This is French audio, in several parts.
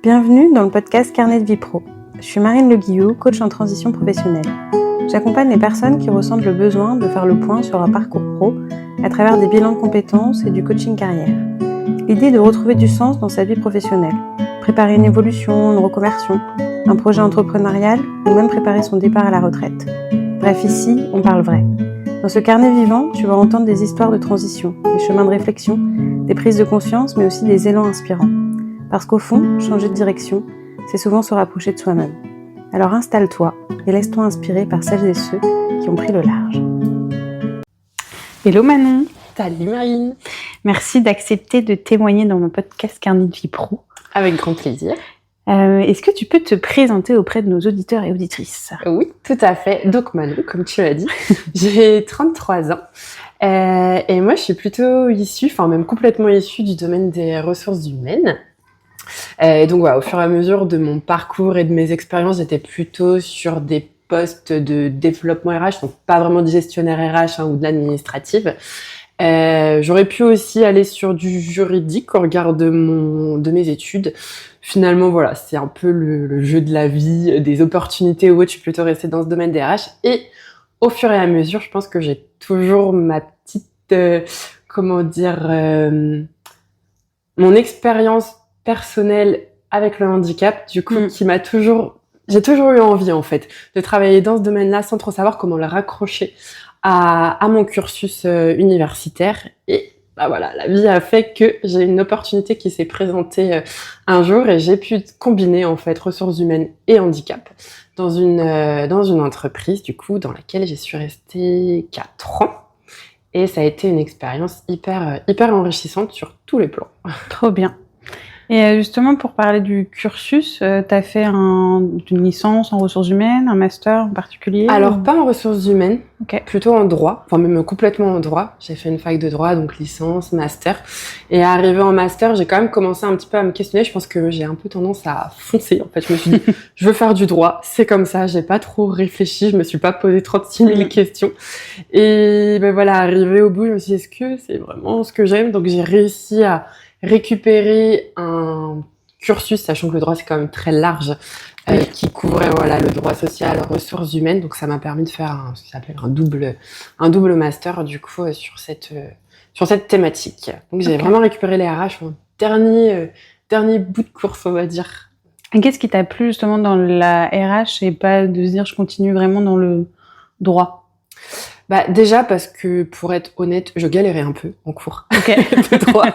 Bienvenue dans le podcast Carnet de vie pro. Je suis Marine Le Guillot, coach en transition professionnelle. J'accompagne les personnes qui ressentent le besoin de faire le point sur leur parcours pro à travers des bilans de compétences et du coaching carrière. L'idée est de retrouver du sens dans sa vie professionnelle, préparer une évolution, une reconversion, un projet entrepreneurial ou même préparer son départ à la retraite. Bref, ici, on parle vrai. Dans ce carnet vivant, tu vas entendre des histoires de transition, des chemins de réflexion, des prises de conscience, mais aussi des élans inspirants. Parce qu'au fond, changer de direction, c'est souvent se rapprocher de soi-même. Alors installe-toi et laisse-toi inspirer par celles et ceux qui ont pris le large. Hello Manon. Salut Marine. Merci d'accepter de témoigner dans mon podcast Carnet de vie pro. Avec grand plaisir. Est-ce que tu peux te présenter auprès de nos auditeurs et auditrices ? Oui, tout à fait. Donc Manon, comme tu l'as dit, j'ai 33 ans. Et moi, je suis plutôt issue, même complètement issue du domaine des ressources humaines. Donc voilà, au fur et à mesure de mon parcours et de mes expériences, j'étais plutôt sur des postes de développement RH, donc pas vraiment de gestionnaire RH ou de l'administrative. J'aurais pu aussi aller sur du juridique au regard de mes études. Finalement, voilà, c'est un peu le jeu de la vie, des opportunités ou autre. Je suis plutôt restée dans ce domaine des RH. Et au fur et à mesure, je pense que j'ai toujours ma petite, mon expérience personnelle avec le handicap, du coup, j'ai toujours eu envie, en fait, de travailler dans ce domaine-là sans trop savoir comment le raccrocher à mon cursus universitaire. Et voilà, la vie a fait que j'ai une opportunité qui s'est présentée un jour et j'ai pu combiner, en fait, ressources humaines et handicap dans une entreprise, du coup, dans laquelle j'y suis restée 4 ans. Et ça a été une expérience hyper enrichissante sur tous les plans. Trop bien. Et justement, pour parler du cursus, t'as fait une licence en ressources humaines, un master en particulier ? Alors, pas en ressources humaines, okay. Plutôt en droit, même complètement en droit. J'ai fait une fac de droit, donc licence, master. Et arrivé en master, j'ai quand même commencé un petit peu à me questionner. Je pense que j'ai un peu tendance à foncer. En fait, je me suis dit, je veux faire du droit, c'est comme ça. J'ai pas trop réfléchi, je me suis pas posé 36 000 questions. Et voilà, arrivé au bout, je me suis dit, est-ce que c'est vraiment ce que j'aime ? Donc, j'ai réussi à récupérer un cursus, sachant que le droit c'est quand même très large, qui couvrait le droit social, ressources humaines. Donc ça m'a permis de faire ce qui s'appelle un double master du coup sur cette thématique. Donc j'ai vraiment récupéré les RH en dernier bout de course, on va dire. Et qu'est-ce qui t'a plu justement dans la RH et pas de se dire je continue vraiment dans le droit ? Déjà parce que, pour être honnête, je galérais un peu en cours de droit.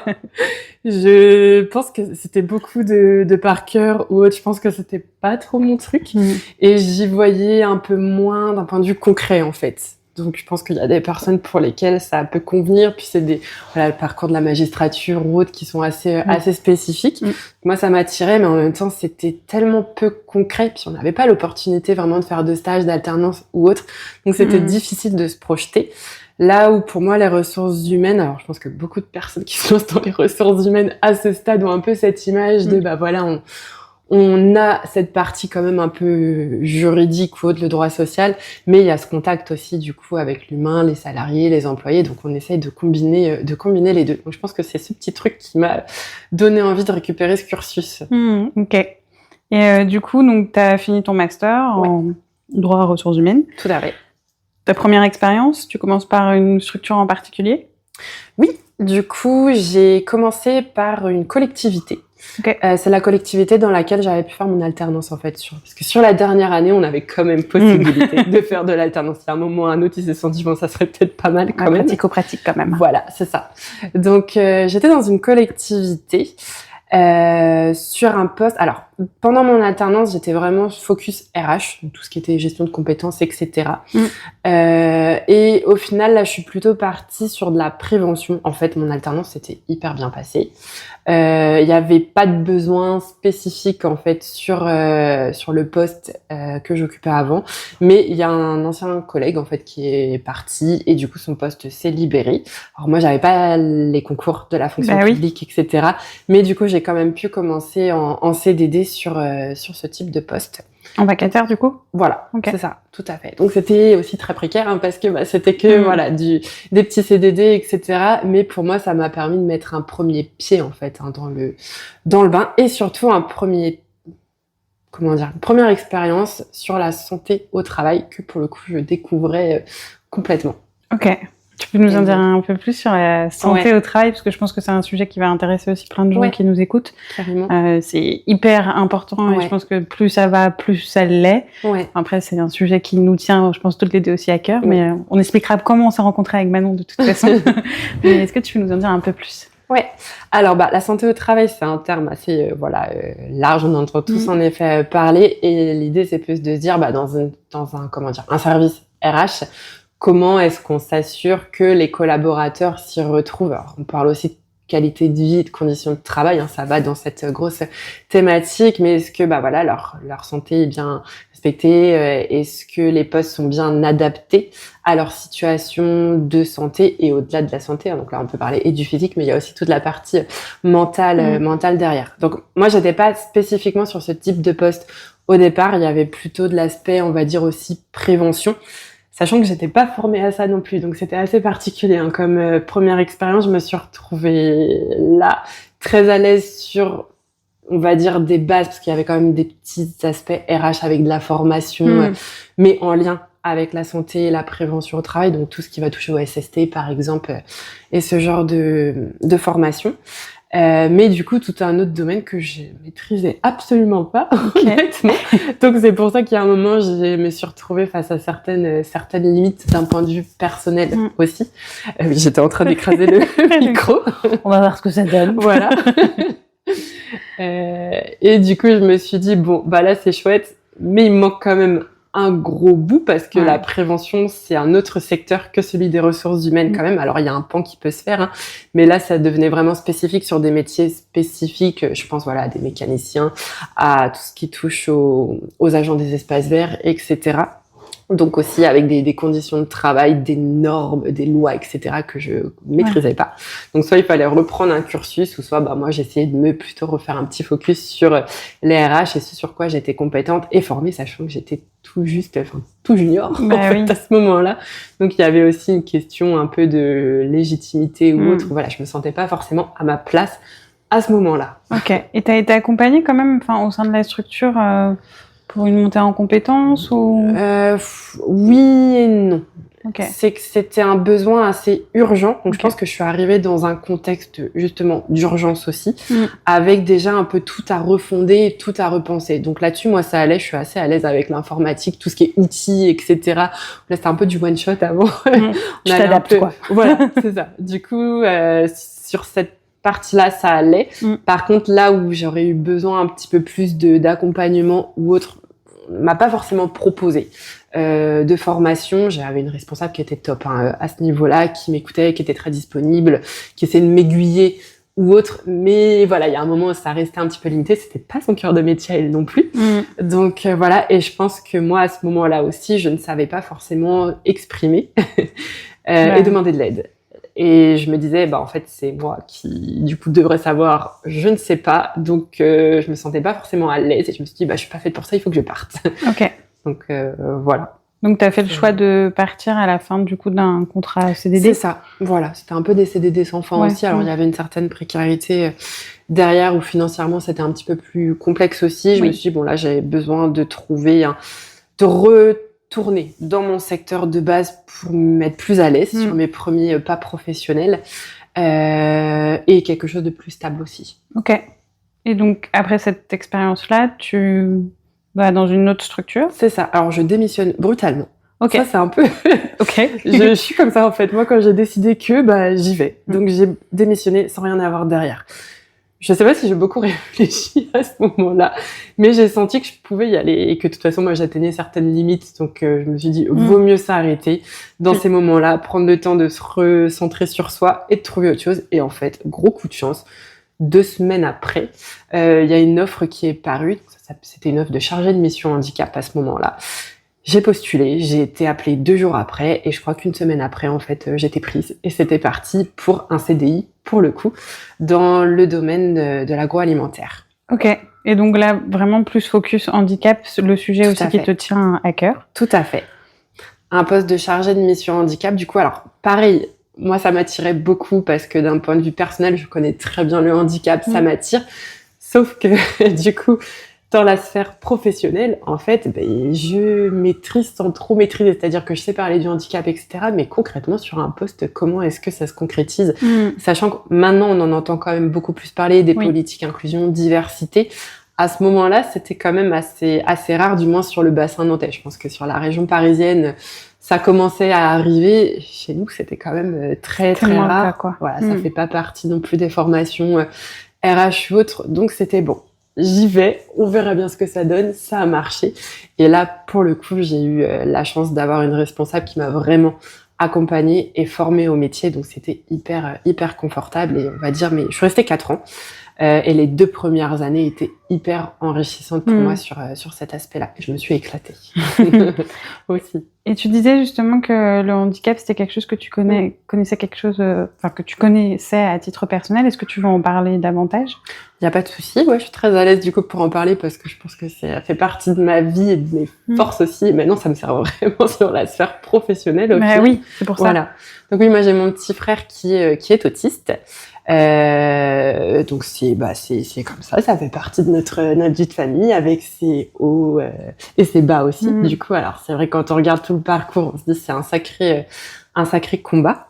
Je pense que c'était beaucoup de par cœur ou autre. Je pense que c'était pas trop mon truc. Et j'y voyais un peu moins d'un point de vue concret, en fait. Donc, je pense qu'il y a des personnes pour lesquelles ça peut convenir. Puis c'est le parcours de la magistrature ou autres qui sont assez spécifiques. Moi, ça m'attirait, mais en même temps, c'était tellement peu concret. Puis on n'avait pas l'opportunité vraiment de faire de stage, d'alternance ou autre. Donc, c'était difficile de se projeter. Là où, pour moi, les ressources humaines, alors je pense que beaucoup de personnes qui se lancent dans les ressources humaines à ce stade ont un peu cette image de, on a cette partie quand même un peu juridique ou autre, le droit social, mais il y a ce contact aussi du coup avec l'humain, les salariés, les employés, donc on essaye de combiner les deux. Donc je pense que c'est ce petit truc qui m'a donné envie de récupérer ce cursus. Ok. Et du coup, donc t'as fini ton master en droit ressources humaines. Tout à fait. Ta première expérience, tu commences par une structure en particulier ? Oui, du coup j'ai commencé par une collectivité. Okay. C'est la collectivité dans laquelle j'avais pu faire mon alternance en fait, parce que sur la dernière année, on avait quand même possibilité de faire de l'alternance. Il y a un moment ou un autre, ils se sont dit ça serait peut-être pas mal quand même. Pratico-pratique quand même. Voilà, c'est ça. Donc j'étais dans une collectivité sur un poste. Alors pendant mon alternance, j'étais vraiment focus RH, donc tout ce qui était gestion de compétences, etc. Et au final, là, je suis plutôt partie sur de la prévention. En fait, mon alternance s'était hyper bien passée. Il y avait pas de besoin spécifique en fait sur le poste que j'occupais avant, mais il y a un ancien collègue en fait qui est parti et du coup son poste s'est libéré. Alors moi j'avais pas les concours de la fonction publique, etc. Mais du coup j'ai quand même pu commencer en CDD sur ce type de poste. En vacataire, du coup? Voilà, Ok. c'est ça, tout à fait. Donc c'était aussi très précaire parce que c'était que voilà des petits CDD, etc. Mais pour moi, ça m'a permis de mettre un premier pied en fait dans le bain et surtout une première expérience sur la santé au travail que pour le coup je découvrais complètement. Ok. Tu peux nous en dire un peu plus sur la santé au travail, parce que je pense que c'est un sujet qui va intéresser aussi plein de gens qui nous écoutent. Carrément. C'est hyper important et je pense que plus ça va, plus ça l'est. Après, c'est un sujet qui nous tient, je pense, toutes les deux aussi à cœur, mais on expliquera comment on s'est rencontrés avec Manon de toute façon. Mais est-ce que tu peux nous en dire un peu plus? Ouais. Alors, la santé au travail, c'est un terme assez, large. On entend tous en effet parler. Et l'idée, c'est plus de se dire, dans un service RH, comment est-ce qu'on s'assure que les collaborateurs s'y retrouvent? Alors, on parle aussi de qualité de vie, de conditions de travail, ça va dans cette grosse thématique, mais est-ce que leur santé est bien respectée? Est-ce que les postes sont bien adaptés à leur situation de santé et au-delà de la santé? Donc là, on peut parler et du physique, mais il y a aussi toute la partie mentale derrière. Donc moi, j'étais pas spécifiquement sur ce type de poste au départ. Il y avait plutôt de l'aspect, on va dire aussi prévention. Sachant que j'étais pas formée à ça non plus, donc c'était assez particulier. Comme première expérience, je me suis retrouvée là, très à l'aise sur, on va dire, des bases, parce qu'il y avait quand même des petits aspects RH avec de la formation, mais en lien avec la santé et la prévention au travail, donc tout ce qui va toucher au SST par exemple, et ce genre de formation. Mais du coup, tout un autre domaine que je maîtrisais absolument pas, honnêtement. Donc c'est pour ça qu'il y a un moment, je me suis retrouvée face à certaines limites d'un point de vue personnel aussi. J'étais en train d'écraser le micro. On va voir ce que ça donne. Voilà. Et du coup, je me suis dit là c'est chouette, mais il me manque quand même un gros bout parce que la prévention, c'est un autre secteur que celui des ressources humaines quand même. Alors, il y a un pan qui peut se faire, mais là, ça devenait vraiment spécifique sur des métiers spécifiques. Je pense, à des mécaniciens, à tout ce qui touche aux agents des espaces verts, etc. Donc aussi avec des conditions de travail, des normes, des lois, etc. que je maîtrisais pas. Donc soit il fallait reprendre un cursus, ou soit moi j'essayais de me plutôt refaire un petit focus sur les RH et ce sur quoi j'étais compétente et formée, sachant que j'étais tout junior à ce moment-là. Donc il y avait aussi une question un peu de légitimité ou autre. Voilà, je me sentais pas forcément à ma place à ce moment-là. Ok. Et t'as été accompagnée quand même, au sein de la structure pour une montée en compétences ou oui et non. Okay. C'est que c'était un besoin assez urgent. Donc je pense que je suis arrivée dans un contexte justement d'urgence aussi, avec déjà un peu tout à refonder, tout à repenser. Donc là-dessus, moi ça allait. Je suis assez à l'aise avec l'informatique, tout ce qui est outils, etc. Là c'était un peu du one shot avant. Tu t'adaptes quoi. Voilà, c'est ça. Du coup, sur cette partie-là, ça allait. Par contre, là où j'aurais eu besoin un petit peu plus d'accompagnement ou autre, m'a pas forcément proposé de formation. J'avais une responsable qui était top à ce niveau-là, qui m'écoutait, qui était très disponible, qui essayait de m'aiguiller ou autre. Mais voilà, il y a un moment où ça restait un petit peu limité. C'était pas son cœur de métier, elle non plus. Donc voilà, et je pense que moi, à ce moment-là aussi, je ne savais pas forcément exprimer et demander de l'aide. Et je me disais, en fait, c'est moi qui, du coup, devrais savoir, je ne sais pas. Donc, je me sentais pas forcément à l'aise et je me suis dit, je suis pas faite pour ça, il faut que je parte. Ok. Donc, voilà. Donc, tu as fait le choix de partir à la fin, du coup, d'un contrat CDD? C'est ça. Voilà. C'était un peu des CDD sans fin aussi. Alors, il y avait une certaine précarité derrière où financièrement, c'était un petit peu plus complexe aussi. Je me suis dit, là, j'avais besoin de trouver de retourner dans mon secteur de base pour me mettre plus à l'aise sur mes premiers pas professionnels et quelque chose de plus stable aussi. Ok. Et donc, après cette expérience-là, tu vas dans une autre structure? C'est ça. Alors, je démissionne brutalement. Ok. Ça, c'est un peu... Ok. je suis comme ça, en fait. Moi, quand j'ai décidé que, j'y vais. Donc, j'ai démissionné sans rien avoir derrière. Je sais pas si j'ai beaucoup réfléchi à ce moment-là, mais j'ai senti que je pouvais y aller et que de toute façon, moi, j'atteignais certaines limites. Donc, je me suis dit, vaut mieux s'arrêter dans ces moments-là, prendre le temps de se recentrer sur soi et de trouver autre chose. Et en fait, gros coup de chance, 2 semaines après, il y a une offre qui est parue. C'était une offre de chargée de mission handicap à ce moment-là. J'ai postulé, j'ai été appelée 2 jours après et je crois qu'une semaine après, en fait, j'étais prise et c'était parti pour un CDI, pour le coup, dans le domaine de l'agroalimentaire. Ok. Et donc là, vraiment plus focus handicap, le sujet aussi qui te tient à cœur. Tout à fait. Un poste de chargé de mission handicap, du coup, alors pareil, moi ça m'attirait beaucoup parce que d'un point de vue personnel, je connais très bien le handicap, ça m'attire. Sauf que du coup, dans la sphère professionnelle, en fait, je maîtrise sans trop maîtriser. C'est-à-dire que je sais parler du handicap, etc. Mais concrètement, sur un poste, comment est-ce que ça se concrétise ? Sachant que maintenant, on en entend quand même beaucoup plus parler des politiques inclusion, diversité. À ce moment-là, c'était quand même assez rare, du moins sur le bassin nantais. Je pense que sur la région parisienne, ça commençait à arriver. Chez nous, c'était quand même très rare. Cas, quoi. Voilà, ça fait pas partie non plus des formations RH ou autres. Donc c'était bon. J'y vais, on verra bien ce que ça donne. Ça a marché. Et là, pour le coup, j'ai eu la chance d'avoir une responsable qui m'a vraiment accompagnée et formée au métier. Donc c'était hyper confortable. Et on va dire, mais je suis restée 4 ans. Et les 2 premières années étaient hyper enrichissantes pour moi sur cet aspect-là. Je me suis éclatée aussi. Et tu disais justement que le handicap, c'était quelque chose que tu connaissais quelque chose, que tu connaissais à titre personnel. Est-ce que tu veux en parler davantage ? Il n'y a pas de souci. Ouais, je suis très à l'aise du coup pour en parler parce que je pense que ça fait partie de ma vie et de mes forces aussi. Et maintenant, ça me sert vraiment sur la sphère professionnelle. Oui, c'est pour ça. Voilà. Donc oui, moi j'ai mon petit frère qui est autiste. Donc c'est comme ça fait partie de notre vie de famille avec ses hauts et ses bas aussi. Du coup, alors c'est vrai quand on regarde tout le parcours, on se dit c'est un sacré combat.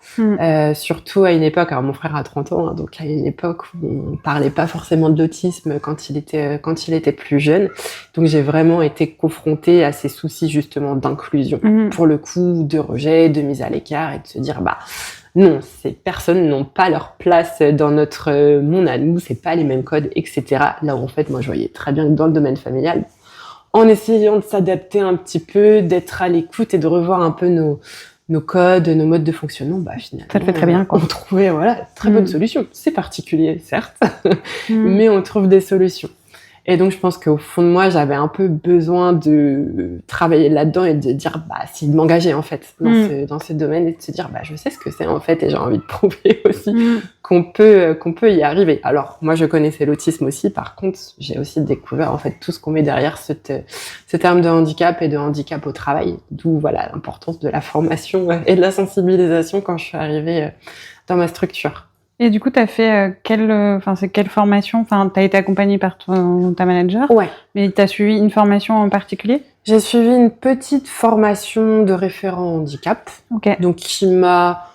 Surtout à une époque, alors mon frère a 30 ans, hein, donc à une époque où on parlait pas forcément de l'autisme quand il était plus jeune. Donc j'ai vraiment été confrontée à ces soucis justement d'inclusion, pour le coup, de rejet, de mise à l'écart et de se dire non, ces personnes n'ont pas leur place dans notre monde à nous, c'est pas les mêmes codes, etc. Là où en fait, moi je voyais très bien que dans le domaine familial, en essayant de s'adapter un petit peu, d'être à l'écoute et de revoir un peu nos codes, nos modes de fonctionnement, finalement, ça le fait très bien, quoi. On trouvait très bonne solution. C'est particulier, certes, mais on trouve des solutions. Et donc, je pense qu'au fond de moi, j'avais un peu besoin de travailler là-dedans et de dire, c'est de m'engager, en fait, dans ce domaine et de se dire, je sais ce que c'est, en fait, et j'ai envie de prouver aussi qu'on peut y arriver. Alors, moi, je connaissais l'autisme aussi. Par contre, j'ai aussi découvert, en fait, tout ce qu'on met derrière ce terme de handicap et de handicap au travail. D'où, l'importance de la formation et de la sensibilisation quand je suis arrivée dans ma structure. Et du coup, tu as fait quelle formation ? Tu as été accompagnée par ta manager ? Ouais. Mais tu as suivi une formation en particulier ? J'ai suivi une petite formation de référent handicap. Okay. Donc, qui m'a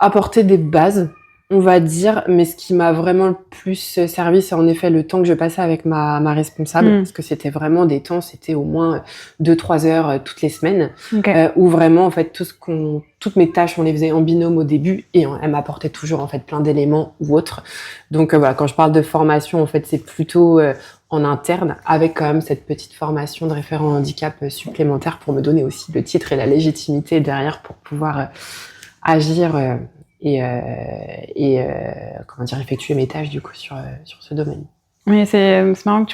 apporté des bases, on va dire. Mais ce qui m'a vraiment le plus servi, c'est en effet le temps que je passais avec ma responsable. Parce que c'était vraiment des temps, c'était au moins 2-3 heures toutes les semaines. Okay. Où vraiment, en fait, toutes mes tâches, on les faisait en binôme au début et elle m'apportait toujours, en fait, plein d'éléments ou autres. Donc, quand je parle de formation, en fait, c'est plutôt en interne, avec quand même cette petite formation de référent handicap supplémentaire pour me donner aussi le titre et la légitimité derrière pour pouvoir agir effectuer mes tâches du coup sur ce domaine. Mais c'est marrant que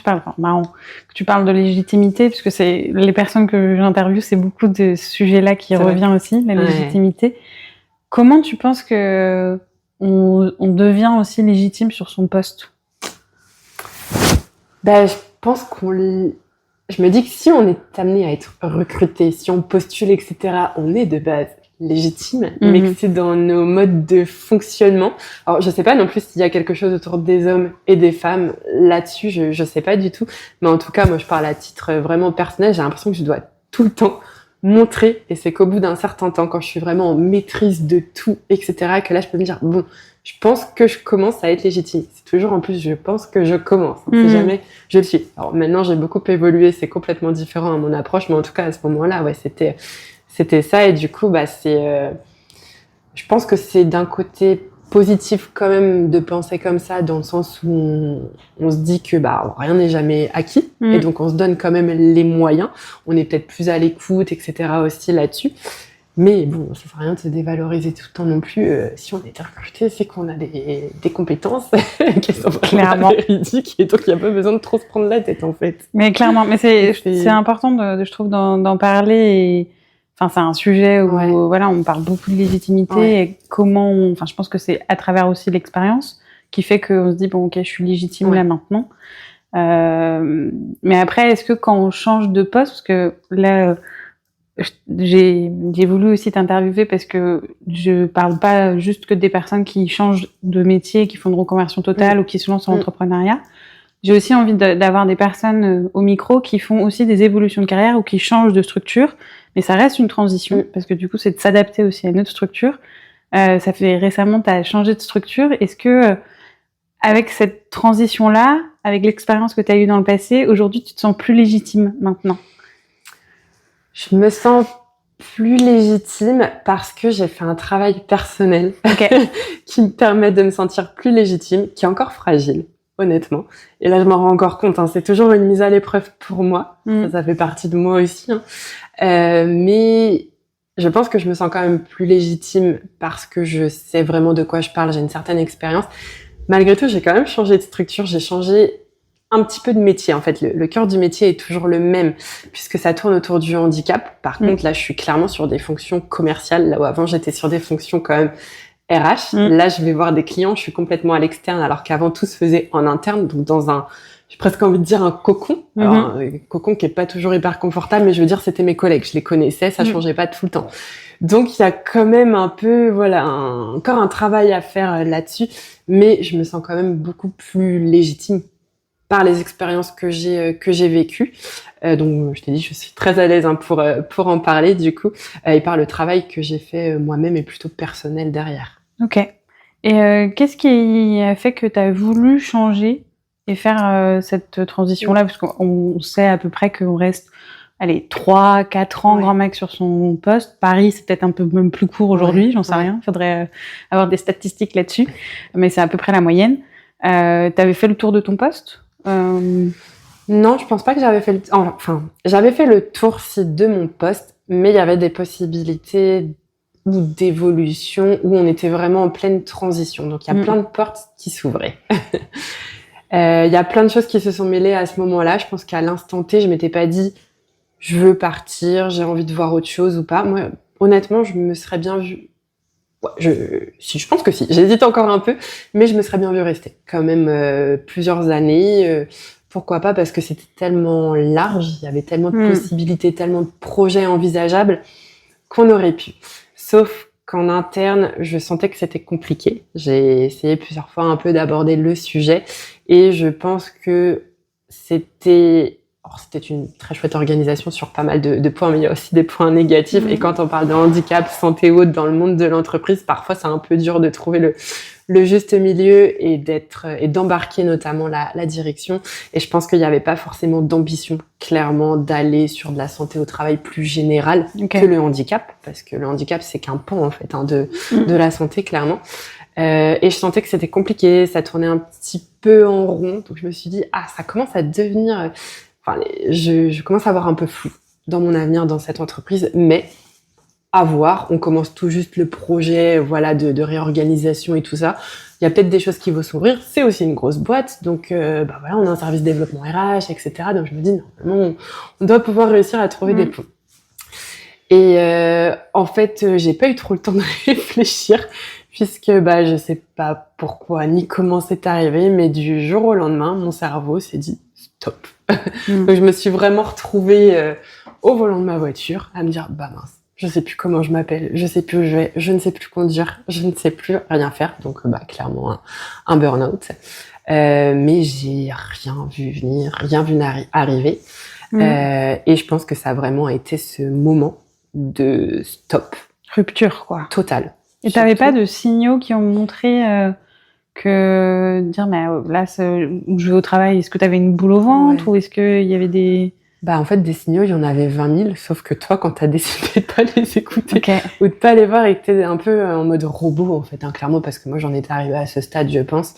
tu parles de légitimité, puisque c'est les personnes que j'interviewe, c'est beaucoup de ce sujet-là qui revient aussi, la légitimité. Comment tu penses que on devient aussi légitime sur son poste ? Je pense je me dis que si on est amené à être recruté, si on postule, etc., on est de base légitime, mais que c'est dans nos modes de fonctionnement. Alors, je sais pas non plus s'il y a quelque chose autour des hommes et des femmes là-dessus, je sais pas du tout. Mais en tout cas, moi, je parle à titre vraiment personnel, j'ai l'impression que je dois tout le temps montrer, et c'est qu'au bout d'un certain temps, quand je suis vraiment en maîtrise de tout, etc., que là, je peux me dire, bon, je pense que je commence à être légitime. C'est toujours en plus, je pense que je commence. Si jamais je le suis. Alors maintenant, j'ai beaucoup évolué, c'est complètement différent à mon approche, mais en tout cas, à ce moment-là, c'était ça. Et du coup, je pense que c'est d'un côté positif quand même de penser comme ça, dans le sens où on se dit que rien n'est jamais acquis, et donc on se donne quand même les moyens. On est peut-être plus à l'écoute, etc. aussi là-dessus. Mais bon, ça sert à rien de se dévaloriser tout le temps non plus. Si on est recruté, c'est qu'on a des compétences qui sont vraiment véridiques, et donc il n'y a pas besoin de trop se prendre la tête en fait. Mais clairement, mais c'est important je trouve d'en parler. Et enfin, c'est un sujet où on parle beaucoup de légitimité et comment je pense que c'est à travers aussi l'expérience qui fait qu'on se dit bon ok, je suis légitime là maintenant. Mais après, est-ce que quand on change de poste, parce que là, j'ai voulu aussi t'interviewer parce que je parle pas juste que des personnes qui changent de métier, qui font une reconversion totale ou qui se lancent en entrepreneuriat. J'ai aussi envie d'avoir des personnes au micro qui font aussi des évolutions de carrière ou qui changent de structure, mais ça reste une transition parce que du coup, c'est de s'adapter aussi à une autre structure. Ça fait récemment, tu as changé de structure. Est-ce que avec cette transition-là, avec l'expérience que tu as eue dans le passé, aujourd'hui, tu te sens plus légitime maintenant? Je me sens plus légitime parce que j'ai fait un travail personnel qui me permet de me sentir plus légitime, qui est encore fragile, honnêtement. Et là, je m'en rends encore compte, hein, c'est toujours une mise à l'épreuve pour moi. Ça fait partie de moi aussi. Hein. Mais je pense que je me sens quand même plus légitime parce que je sais vraiment de quoi je parle, j'ai une certaine expérience. Malgré tout, j'ai quand même changé de structure, j'ai changé un petit peu de métier. En fait, le cœur du métier est toujours le même puisque ça tourne autour du handicap. Par contre, là, je suis clairement sur des fonctions commerciales, là où avant, j'étais sur des fonctions quand même RH. Là, je vais voir des clients, je suis complètement à l'externe alors qu'avant, tout se faisait en interne, donc dans un, j'ai presque envie de dire un cocon. Alors, un cocon qui est pas toujours hyper confortable, mais je veux dire, c'était mes collègues, je les connaissais, ça changeait pas tout le temps. Donc, il y a quand même un peu, voilà, encore un travail à faire là-dessus, mais je me sens quand même beaucoup plus légitime par les expériences que j'ai vécues. Donc, je t'ai dit, je suis très à l'aise pour en parler, du coup, et par le travail que j'ai fait moi-même et plutôt personnel derrière. Ok. Et qu'est-ce qui a fait que tu as voulu changer et faire cette transition-là? Parce qu'on sait à peu près qu'on reste 3-4 ans grand max sur son poste. Paris, c'est peut-être un peu même plus court aujourd'hui, j'en sais rien. Faudrait avoir des statistiques là-dessus. Mais c'est à peu près la moyenne. T'avais fait le tour de ton poste? Non, je pense pas que j'avais fait j'avais fait le tour de mon poste, mais il y avait des possibilités ou d'évolution où on était vraiment en pleine transition. Donc, il y a plein de portes qui s'ouvraient. Il y a plein de choses qui se sont mêlées à ce moment-là. Je pense qu'à l'instant T, je m'étais pas dit je veux partir, j'ai envie de voir autre chose ou pas. Moi, honnêtement, je me serais bien vue. Ouais, je pense que si. J'hésite encore un peu, mais je me serais bien vue rester quand même plusieurs années. Pourquoi pas? Parce que c'était tellement large, il y avait tellement de possibilités, tellement de projets envisageables qu'on aurait pu. Sauf qu'en interne, je sentais que c'était compliqué. J'ai essayé plusieurs fois un peu d'aborder le sujet et je pense que c'était une très chouette organisation sur pas mal de points, mais il y a aussi des points négatifs. Et quand on parle de handicap, santé haute dans le monde de l'entreprise, parfois c'est un peu dur de trouver le juste milieu et d'embarquer notamment la direction. Et je pense qu'il n'y avait pas forcément d'ambition, clairement, d'aller sur de la santé au travail plus générale que le handicap, parce que le handicap, c'est qu'un pan, en fait, de la santé, clairement. Et je sentais que c'était compliqué, ça tournait un petit peu en rond. Donc je me suis dit, ça commence à devenir... je commence à avoir un peu flou dans mon avenir dans cette entreprise, mais à voir. On commence tout juste le projet, de réorganisation et tout ça. Il y a peut-être des choses qui vont s'ouvrir. C'est aussi une grosse boîte, donc on a un service développement RH, etc. Donc je me dis normalement on doit pouvoir réussir à trouver des ponts. Et en fait, j'ai pas eu trop le temps de réfléchir puisque je sais pas pourquoi ni comment c'est arrivé, mais du jour au lendemain, mon cerveau s'est dit stop. Donc je me suis vraiment retrouvée au volant de ma voiture à me dire mince, je sais plus comment je m'appelle, je sais plus où je vais, je ne sais plus conduire, je ne sais plus rien faire. Donc clairement un burn-out. Mais j'ai rien vu venir, rien vu arriver. Et je pense que ça a vraiment été ce moment de stop. Rupture, quoi. Totale. Et t'avais pas de signaux qui ont montré que dire là où je vais au travail, est-ce que t'avais une boule au ventre ou est-ce qu'il y avait des... En fait, des signaux, il y en avait 20 000, sauf que toi, quand t'as décidé de pas les écouter ou de pas les voir et que t'es un peu en mode robot, en fait, clairement, parce que moi, j'en étais arrivée à ce stade, je pense,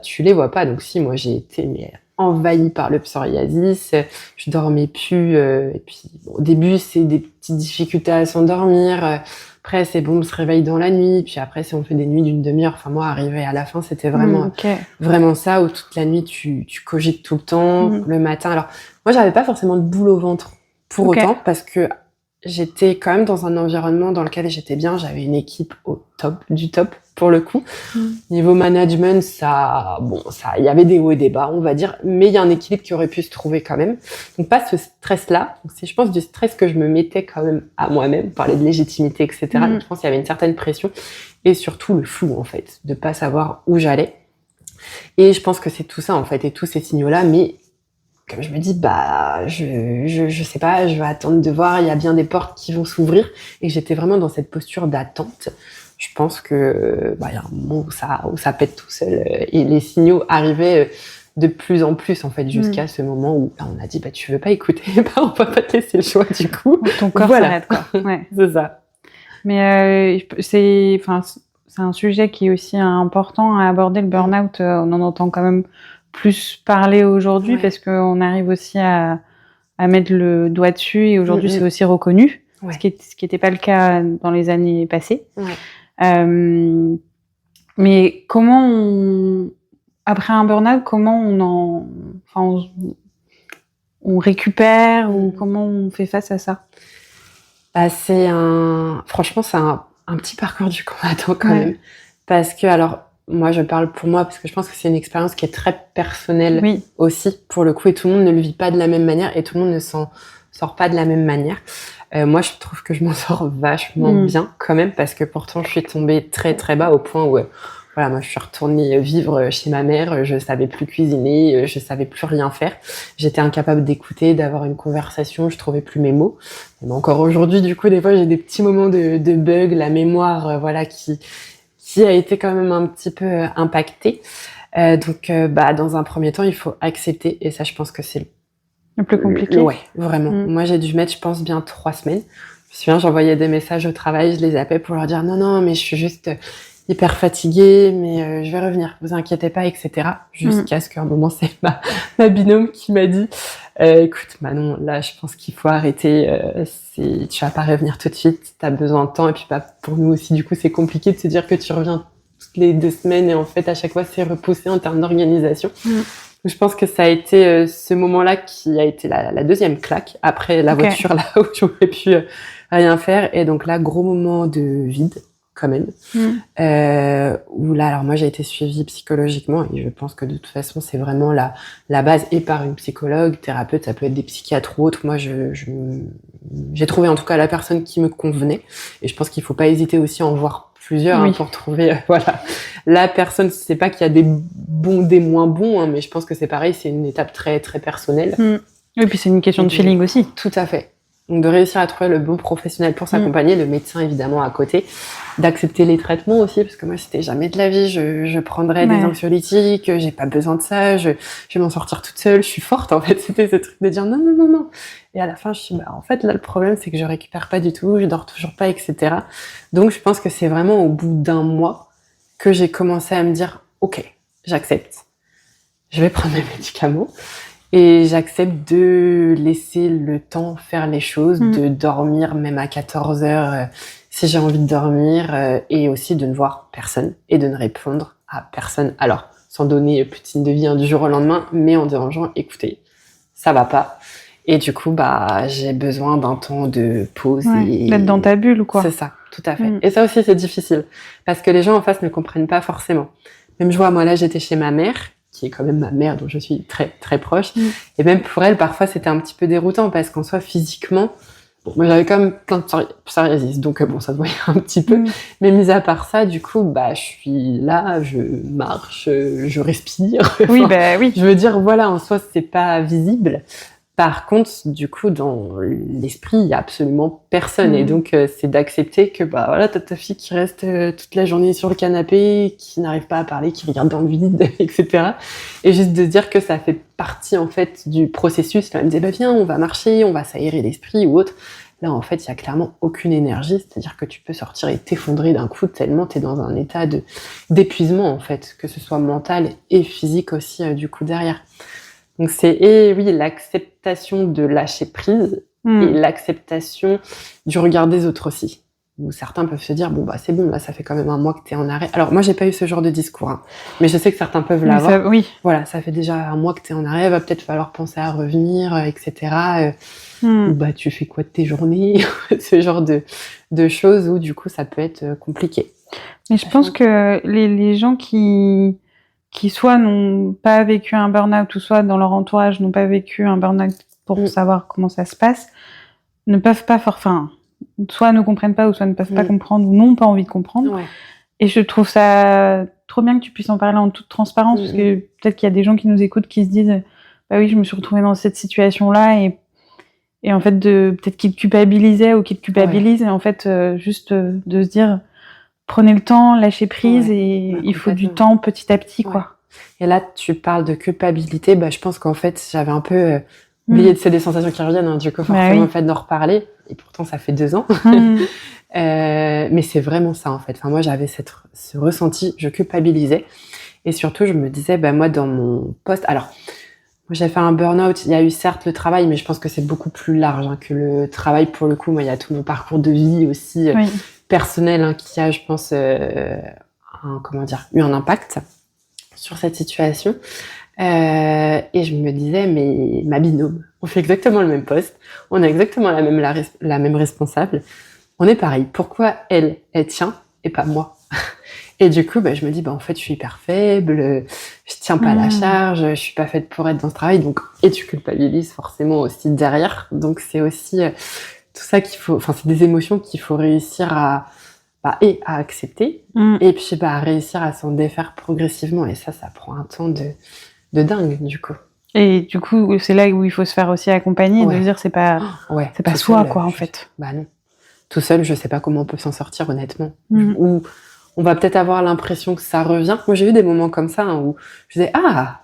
tu les vois pas. Donc si, moi, j'ai été envahie par le psoriasis, je dormais plus, et puis au début, c'est des petites difficultés à s'endormir, après, c'est bon, on se réveille dans la nuit, puis après, si on fait des nuits d'une demi-heure, moi, arrivé à la fin, c'était vraiment, vraiment ça, où toute la nuit, tu cogites tout le temps, le matin. Alors, moi, j'avais pas forcément de boule au ventre pour autant, parce que j'étais quand même dans un environnement dans lequel j'étais bien. J'avais une équipe au top du top pour le coup. Niveau management, il y avait des hauts et des bas, on va dire, mais il y a un équilibre qui aurait pu se trouver quand même. Donc pas ce stress-là. Donc, c'est, je pense, du stress que je me mettais quand même à moi-même, parler de légitimité, etc. Donc, je pense qu'il y avait une certaine pression et surtout le flou en fait, de pas savoir où j'allais. Et je pense que c'est tout ça en fait, et tous ces signaux-là, mais comme je me dis, je sais pas, je vais attendre de voir, il y a bien des portes qui vont s'ouvrir, et j'étais vraiment dans cette posture d'attente. Je pense que, il y a un moment où ça pète tout seul, et les signaux arrivaient de plus en plus, en fait, jusqu'à ce moment où on a dit, tu veux pas écouter, on va pas te laisser le choix, du coup. Ton corps s'arrête, quoi. Ouais. C'est ça. Mais c'est un sujet qui est aussi important à aborder, le burn-out. On en entend quand même plus parler aujourd'hui parce qu'on arrive aussi à mettre le doigt dessus, et aujourd'hui c'est aussi reconnu, ce qui était pas le cas dans les années passées. Mais après un burn-out, comment on récupère, ou comment on fait face à ça? Franchement, c'est un petit parcours du combattant quand même. Parce que, alors, moi, je parle pour moi, parce que je pense que c'est une expérience qui est très personnelle aussi, pour le coup, et tout le monde ne le vit pas de la même manière, et tout le monde ne s'en sort pas de la même manière. Moi, je trouve que je m'en sors vachement bien quand même, parce que pourtant, je suis tombée très, très bas au point où, moi, je suis retournée vivre chez ma mère, je savais plus cuisiner, je savais plus rien faire. J'étais incapable d'écouter, d'avoir une conversation, je trouvais plus mes mots. Mais encore aujourd'hui, du coup, des fois, j'ai des petits moments de bug, la mémoire, qui a été quand même un petit peu impactée. Donc, dans un premier temps, il faut accepter, et ça, je pense que c'est le plus compliqué. Ouais, vraiment. Moi, j'ai dû mettre, je pense, bien 3 semaines. Je me souviens, j'envoyais des messages au travail, je les appelais pour leur dire non, mais je suis juste hyper fatiguée, mais je vais revenir, vous inquiétez pas, etc. Jusqu'à ce qu'à un moment, c'est ma binôme qui m'a dit écoute Manon, là je pense qu'il faut arrêter, tu vas pas revenir tout de suite, t'as besoin de temps, et puis pour nous aussi, du coup c'est compliqué de se dire que tu reviens toutes les 2 semaines, et en fait à chaque fois c'est repoussé en termes d'organisation. Je pense que ça a été ce moment-là qui a été la deuxième claque, après la voiture là où j'aurais pu rien faire, et donc là gros moment de vide quand même, où là, alors moi j'ai été suivie psychologiquement, et je pense que de toute façon c'est vraiment la base, et par une psychologue, thérapeute, ça peut être des psychiatres ou autres. Moi j'ai trouvé en tout cas la personne qui me convenait, et je pense qu'il faut pas hésiter aussi à en voir plusieurs pour trouver la personne. C'est pas qu'il y a des bons, des moins bons, mais je pense que c'est pareil, c'est une étape très très personnelle. Oui, puis c'est une question de feeling aussi. Tout à fait. Donc de réussir à trouver le bon professionnel pour s'accompagner, le médecin évidemment à côté, d'accepter les traitements aussi, parce que moi c'était jamais de la vie, je prendrais des anxiolytiques, j'ai pas besoin de ça, je vais m'en sortir toute seule, je suis forte en fait. C'était ce truc de dire non. Et à la fin je suis en fait là le problème c'est que je récupère pas du tout, je dors toujours pas, etc. Donc je pense que c'est vraiment au bout d'1 mois que j'ai commencé à me dire ok, j'accepte, je vais prendre mes médicaments. Et j'accepte de laisser le temps faire les choses, de dormir même à 14 heures si j'ai envie de dormir, et aussi de ne voir personne et de ne répondre à personne. Alors, sans donner plus de signe de vie du jour au lendemain, mais en disant écoutez, ça va pas. Et du coup, j'ai besoin d'un temps de pause. Et d'être dans ta bulle, quoi. C'est ça, tout à fait. Et ça aussi, c'est difficile, parce que les gens en face ne comprennent pas forcément. Même je vois, moi là, j'étais chez ma mère, qui est quand même ma mère, dont je suis très très proche. Et même pour elle, parfois, c'était un petit peu déroutant, parce qu'en soi, physiquement, moi j'avais quand même plein de psoriasis, donc ça se voyait un petit peu. Mais mis à part ça, du coup, je suis là, je marche, je respire. Oui. Je veux dire, voilà, en soi, c'est pas visible. Par contre, du coup, dans l'esprit, il y a absolument personne. Et donc, c'est d'accepter que, t'as ta fille qui reste toute la journée sur le canapé, qui n'arrive pas à parler, qui regarde dans le vide, etc. Et juste de se dire que ça fait partie, en fait, du processus. Elle me disait, viens, on va marcher, on va s'aérer l'esprit ou autre. Là, en fait, il y a clairement aucune énergie. C'est-à-dire que tu peux sortir et t'effondrer d'un coup tellement t'es dans un état d'épuisement, en fait, que ce soit mental et physique aussi, du coup, derrière. Donc c'est l'acceptation de lâcher prise et l'acceptation du regard des autres aussi. où certains peuvent se dire, bon, bah, c'est bon, là, ça fait quand même un mois que t'es en arrêt. Alors, moi, j'ai pas eu ce genre de discours, hein, mais je sais que certains peuvent l'avoir. Oui. Voilà, ça fait déjà un mois que t'es en arrêt, va peut-être falloir penser à revenir, etc. Ou bah, tu fais quoi de tes journées? Ce genre de choses où, du coup, ça peut être compliqué. Mais je pense que les gens qui soit n'ont pas vécu un burn-out, ou soit dans leur entourage n'ont pas vécu un burn-out pour savoir comment ça se passe, ne peuvent pas soit ne comprennent pas, ou soit ne peuvent pas comprendre, ou n'ont pas envie de comprendre. Ouais. Et je trouve ça trop bien que tu puisses en parler en toute transparence, parce que peut-être qu'il y a des gens qui nous écoutent qui se disent, bah oui, je me suis retrouvée dans cette situation-là, et en fait, peut-être qu'ils te culpabilisaient ou qu'ils te culpabilisent, et en fait, juste de se dire, prenez le temps, lâchez prise, et il faut du temps petit à petit, quoi. Et là, tu parles de culpabilité, bah, je pense qu'en fait, j'avais un peu oublié de ces des sensations qui reviennent, hein, du coup, forcément, le fait d'en reparler, et pourtant, ça fait 2 ans. Mais c'est vraiment ça, en fait. Enfin, moi, j'avais ce ressenti, je culpabilisais, et surtout, je me disais, bah, moi, dans mon poste, alors, moi, j'ai fait un burn-out, il y a eu certes le travail, mais je pense que c'est beaucoup plus large, hein, que le travail, pour le coup. Moi, il y a tout mon parcours de vie aussi, personnel, hein, qui a, je pense, eu un impact sur cette situation. Et je me disais, mais ma binôme, on fait exactement le même poste, on a exactement la même responsable, on est pareil. Pourquoi elle tient et pas moi? Et du coup, bah, je me dis, bah, en fait, je suis hyper faible, je tiens pas la charge, je suis pas faite pour être dans ce travail, donc, et tu culpabilises forcément aussi derrière. Donc, c'est aussi tout ça c'est des émotions qu'il faut réussir à accepter, et puis, à réussir à s'en défaire progressivement. Et ça prend un temps de dingue, du coup. Et du coup, c'est là où il faut se faire aussi accompagner, de dire, c'est pas soi, quoi, en fait. Bah non. Tout seul, je sais pas comment on peut s'en sortir, honnêtement. Ou on va peut-être avoir l'impression que ça revient. Moi, j'ai eu des moments comme ça, hein, où je disais,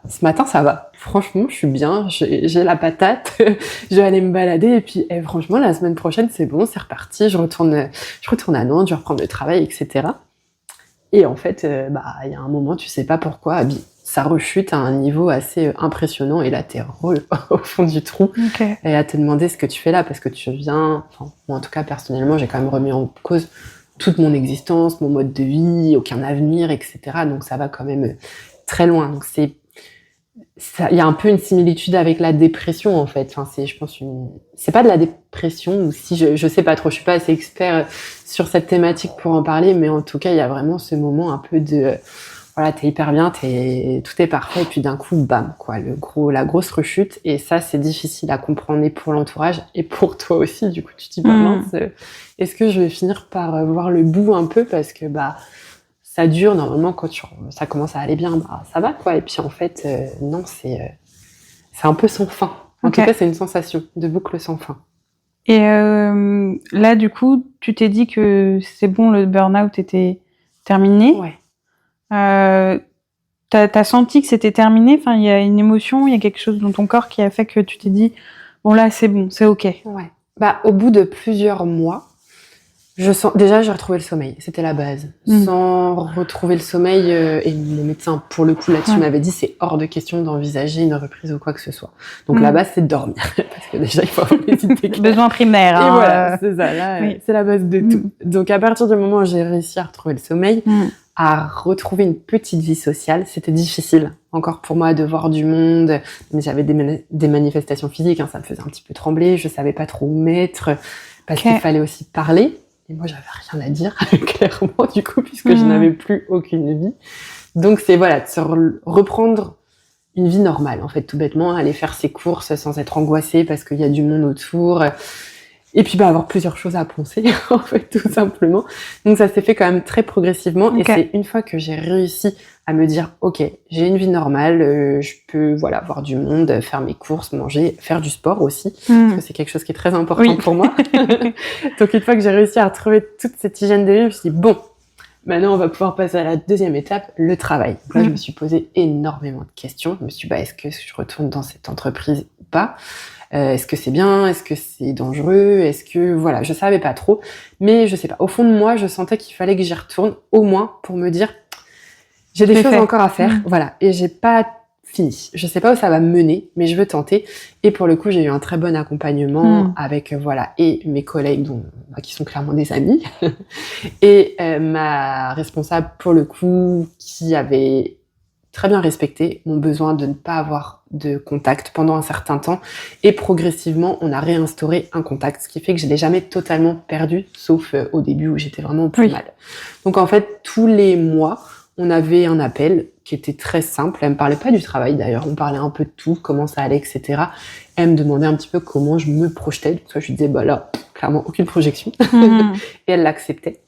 ce matin, ça va. Franchement, je suis bien, j'ai la patate, je vais aller me balader, et puis, franchement, la semaine prochaine, c'est bon, c'est reparti, je retourne à Nantes, je vais reprendre le travail, etc. Et en fait, il y a un moment, tu sais pas pourquoi, ça rechute à un niveau assez impressionnant, et là, t'es au fond du trou, et à te demander ce que tu fais là, parce que tu viens, moi, en tout cas, personnellement, j'ai quand même remis en cause toute mon existence, mon mode de vie, aucun avenir, etc. Donc ça va quand même très loin. Donc il y a un peu une similitude avec la dépression, en fait. Enfin, c'est pas de la dépression, ou si je sais pas trop, je suis pas assez expert sur cette thématique pour en parler, mais en tout cas, il y a vraiment ce moment un peu de, voilà, t'es hyper bien, tout est parfait, et puis d'un coup, bam, quoi, la grosse rechute. Et ça, c'est difficile à comprendre, et pour l'entourage, et pour toi aussi. Du coup, tu te dis, mince, est-ce que je vais finir par voir le bout un peu, parce que, ça dure, normalement, quand ça commence à aller bien, ça va, quoi. Et puis, en fait, non, c'est un peu sans fin. En tout cas, c'est une sensation de boucle sans fin. Et là, du coup, tu t'es dit que c'est bon, le burn-out était terminé. Ouais. T'as senti que c'était terminé? Enfin, il y a une émotion, il y a quelque chose dans ton corps qui a fait que tu t'es dit, bon, là, c'est bon, c'est OK. Ouais. Au bout de plusieurs mois, déjà, j'ai retrouvé le sommeil. C'était la base. Sans retrouver le sommeil, et mon médecin, pour le coup, là-dessus, m'avait dit, c'est hors de question d'envisager une reprise ou quoi que ce soit. Donc, la base, c'est de dormir. Parce que déjà, il faut avoir des idées claires. Besoin primaire. Et voilà, c'est ça. Là, c'est la base de tout. Donc, à partir du moment où j'ai réussi à retrouver le sommeil, à retrouver une petite vie sociale, c'était difficile. Encore pour moi de voir du monde, mais j'avais des manifestations physiques, hein, ça me faisait un petit peu trembler, je savais pas trop où mettre, parce qu'il fallait aussi parler. Et moi, j'avais rien à dire, clairement, du coup, puisque je n'avais plus aucune vie. Donc, c'est, voilà, de se reprendre une vie normale, en fait, tout bêtement, aller faire ses courses sans être angoissée parce qu'il y a du monde autour. Et puis, avoir plusieurs choses à penser, en fait, tout simplement. Donc, ça s'est fait quand même très progressivement. Et c'est une fois que j'ai réussi à me dire, OK, j'ai une vie normale, je peux, voilà, voir du monde, faire mes courses, manger, faire du sport aussi, parce que c'est quelque chose qui est très important pour moi. Donc, une fois que j'ai réussi à retrouver toute cette hygiène de vie, je me suis dit, bon, maintenant, on va pouvoir passer à la deuxième étape, le travail. Donc là, je me suis posé énormément de questions. Je me suis dit, est-ce que je retourne dans cette entreprise ou pas? Est-ce que c'est bien? Est-ce que c'est dangereux? Est-ce que, voilà, je savais pas trop. Mais je sais pas. Au fond de moi, je sentais qu'il fallait que j'y retourne, au moins, pour me dire, j'ai des choses encore à faire. Voilà. Et j'ai pas fini. Je sais pas où ça va me mener, mais je veux tenter. Et pour le coup, j'ai eu un très bon accompagnement avec et mes collègues qui sont clairement des amis et ma responsable pour le coup qui avait très bien respecté mon besoin de ne pas avoir de contact pendant un certain temps et progressivement on a réinstauré un contact, ce qui fait que je l'ai jamais totalement perdu, sauf au début où j'étais vraiment au plus mal. Donc en fait tous les mois on avait un appel qui était très simple. Elle me parlait pas du travail d'ailleurs, on parlait un peu de tout, comment ça allait, etc. Elle me demandait un petit peu comment je me projetais. Donc ça, je lui disais là, clairement aucune projection. Et elle l'acceptait.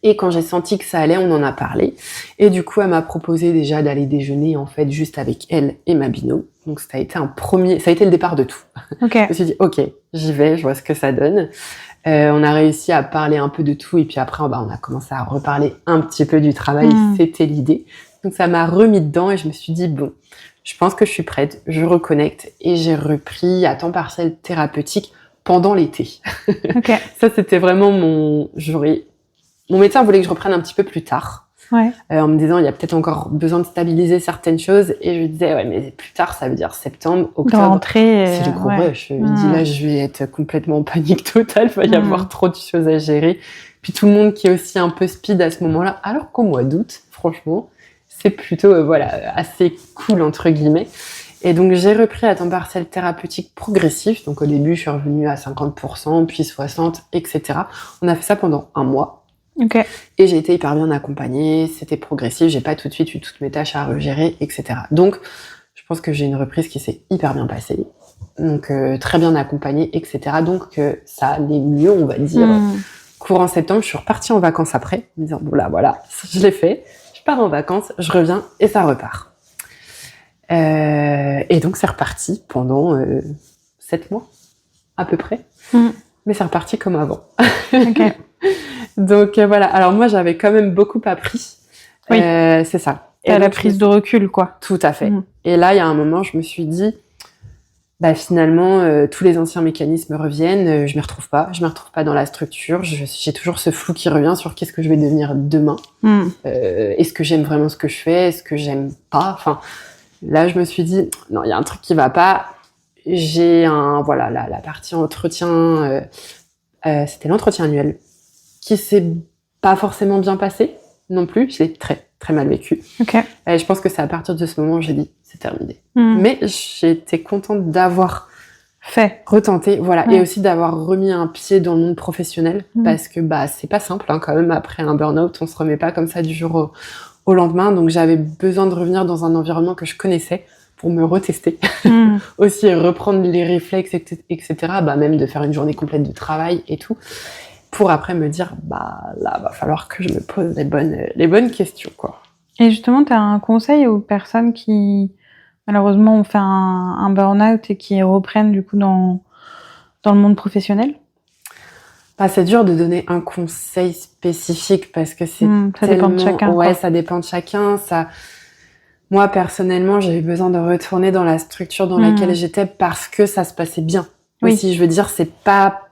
Et quand j'ai senti que ça allait, on en a parlé. Et du coup, elle m'a proposé déjà d'aller déjeuner en fait juste avec elle et ma binôme. Donc ça a été le départ de tout. Je me suis dit j'y vais, je vois ce que ça donne. On a réussi à parler un peu de tout et puis après on a commencé à reparler un petit peu du travail, c'était l'idée. Donc ça m'a remis dedans et je me suis dit bon, je pense que je suis prête, je reconnecte et j'ai repris à temps partiel thérapeutique pendant l'été. Ça c'était vraiment mon médecin voulait que je reprenne un petit peu plus tard. En me disant il y a peut-être encore besoin de stabiliser certaines choses et je lui disais mais plus tard ça veut dire septembre, octobre, c'est le gros rush. Je lui dis là je vais être complètement en panique totale, il va y avoir trop de choses à gérer, puis tout le monde qui est aussi un peu speed à ce moment-là, alors qu'au mois d'août franchement c'est plutôt assez cool entre guillemets. Et donc j'ai repris à temps partiel thérapeutique progressif, donc au début je suis revenue à 50%, puis 60%, etc. On a fait ça pendant un mois. Et j'ai été hyper bien accompagnée, c'était progressif, j'ai pas tout de suite eu toutes mes tâches à regérer, etc. Donc, je pense que j'ai une reprise qui s'est hyper bien passée, donc très bien accompagnée, etc. Donc, ça allait mieux, on va dire. Courant septembre, je suis repartie en vacances après, en me disant, voilà, je l'ai fait, je pars en vacances, je reviens et ça repart. Et donc, c'est reparti pendant 7 mois, à peu près. Mais c'est reparti comme avant. Donc voilà, alors moi j'avais quand même beaucoup appris, c'est ça. Et la prise de recul quoi. Tout à fait. Et là il y a un moment je me suis dit, finalement tous les anciens mécanismes reviennent, je m'y retrouve pas dans la structure, j'ai toujours ce flou qui revient sur qu'est-ce que je vais devenir demain, est-ce que j'aime vraiment ce que je fais, est-ce que j'aime pas, enfin là je me suis dit, non il y a un truc qui va pas, j'ai la partie entretien, c'était l'entretien annuel, qui s'est pas forcément bien passé non plus, je l'ai très très mal vécu. Je pense que c'est à partir de ce moment que j'ai dit c'est terminé. Mais j'étais contente d'avoir retenté, et aussi d'avoir remis un pied dans le monde professionnel parce que c'est pas simple quand même après un burn-out, on se remet pas comme ça du jour au lendemain, donc j'avais besoin de revenir dans un environnement que je connaissais pour me retester, aussi reprendre les réflexes, etc. Même de faire une journée complète de travail et tout. Pour après me dire, là, va falloir que je me pose les bonnes questions, quoi. Et justement, tu as un conseil aux personnes qui, malheureusement, ont fait un burn-out et qui reprennent, du coup, dans le monde professionnel? C'est dur de donner un conseil spécifique parce que c'est ça dépend de chacun. Ça dépend de chacun. Moi, personnellement, j'avais besoin de retourner dans la structure dans laquelle j'étais parce que ça se passait bien. Aussi, je veux dire, c'est pas...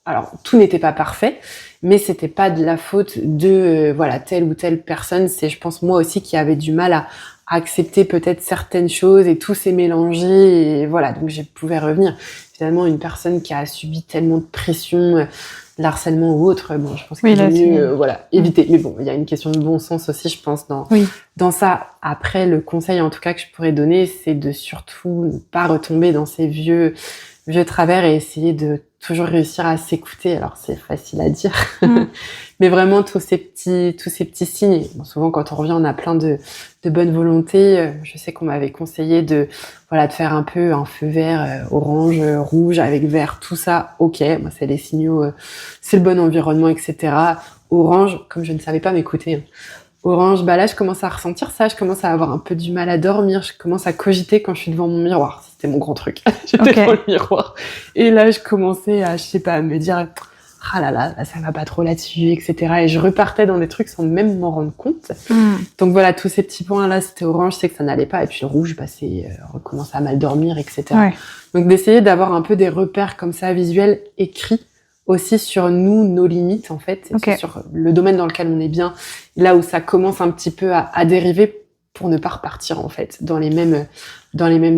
Alors, tout n'était pas parfait, mais c'était pas de la faute de telle ou telle personne. C'est, je pense, moi aussi qui avait du mal à accepter peut-être certaines choses et tout s'est mélangé. Et donc je pouvais revenir. Finalement, une personne qui a subi tellement de pression, de harcèlement ou autre, je pense qu'il vaut mieux éviter. Mais bon, il y a une question de bon sens aussi, je pense, dans ça. Après, le conseil en tout cas que je pourrais donner, c'est de surtout ne pas retomber dans ces vieux travers et essayer de toujours réussir à s'écouter. Alors c'est facile à dire, mais vraiment tous ces petits signes. Souvent quand on revient, on a plein de bonne volonté. Je sais qu'on m'avait conseillé de faire un peu un feu vert, orange, rouge avec vert, tout ça. Ok, moi c'est les signaux, c'est le bon environnement, etc. Orange, comme je ne savais pas m'écouter. Orange, là je commence à ressentir ça, je commence à avoir un peu du mal à dormir, je commence à cogiter quand je suis devant mon miroir. C'était mon grand truc. J'étais devant le miroir. Et là je commençais à, à me dire, là, ça va pas trop là-dessus, etc. Et je repartais dans des trucs sans même m'en rendre compte. Donc tous ces petits points là, c'était orange, c'est que ça n'allait pas. Et puis le rouge, c'est recommencer à mal dormir, etc. Donc d'essayer d'avoir un peu des repères comme ça, visuels, écrits, aussi sur nos limites en fait, sur le domaine dans lequel on est bien, là où ça commence un petit peu à dériver, pour ne pas repartir en fait dans les mêmes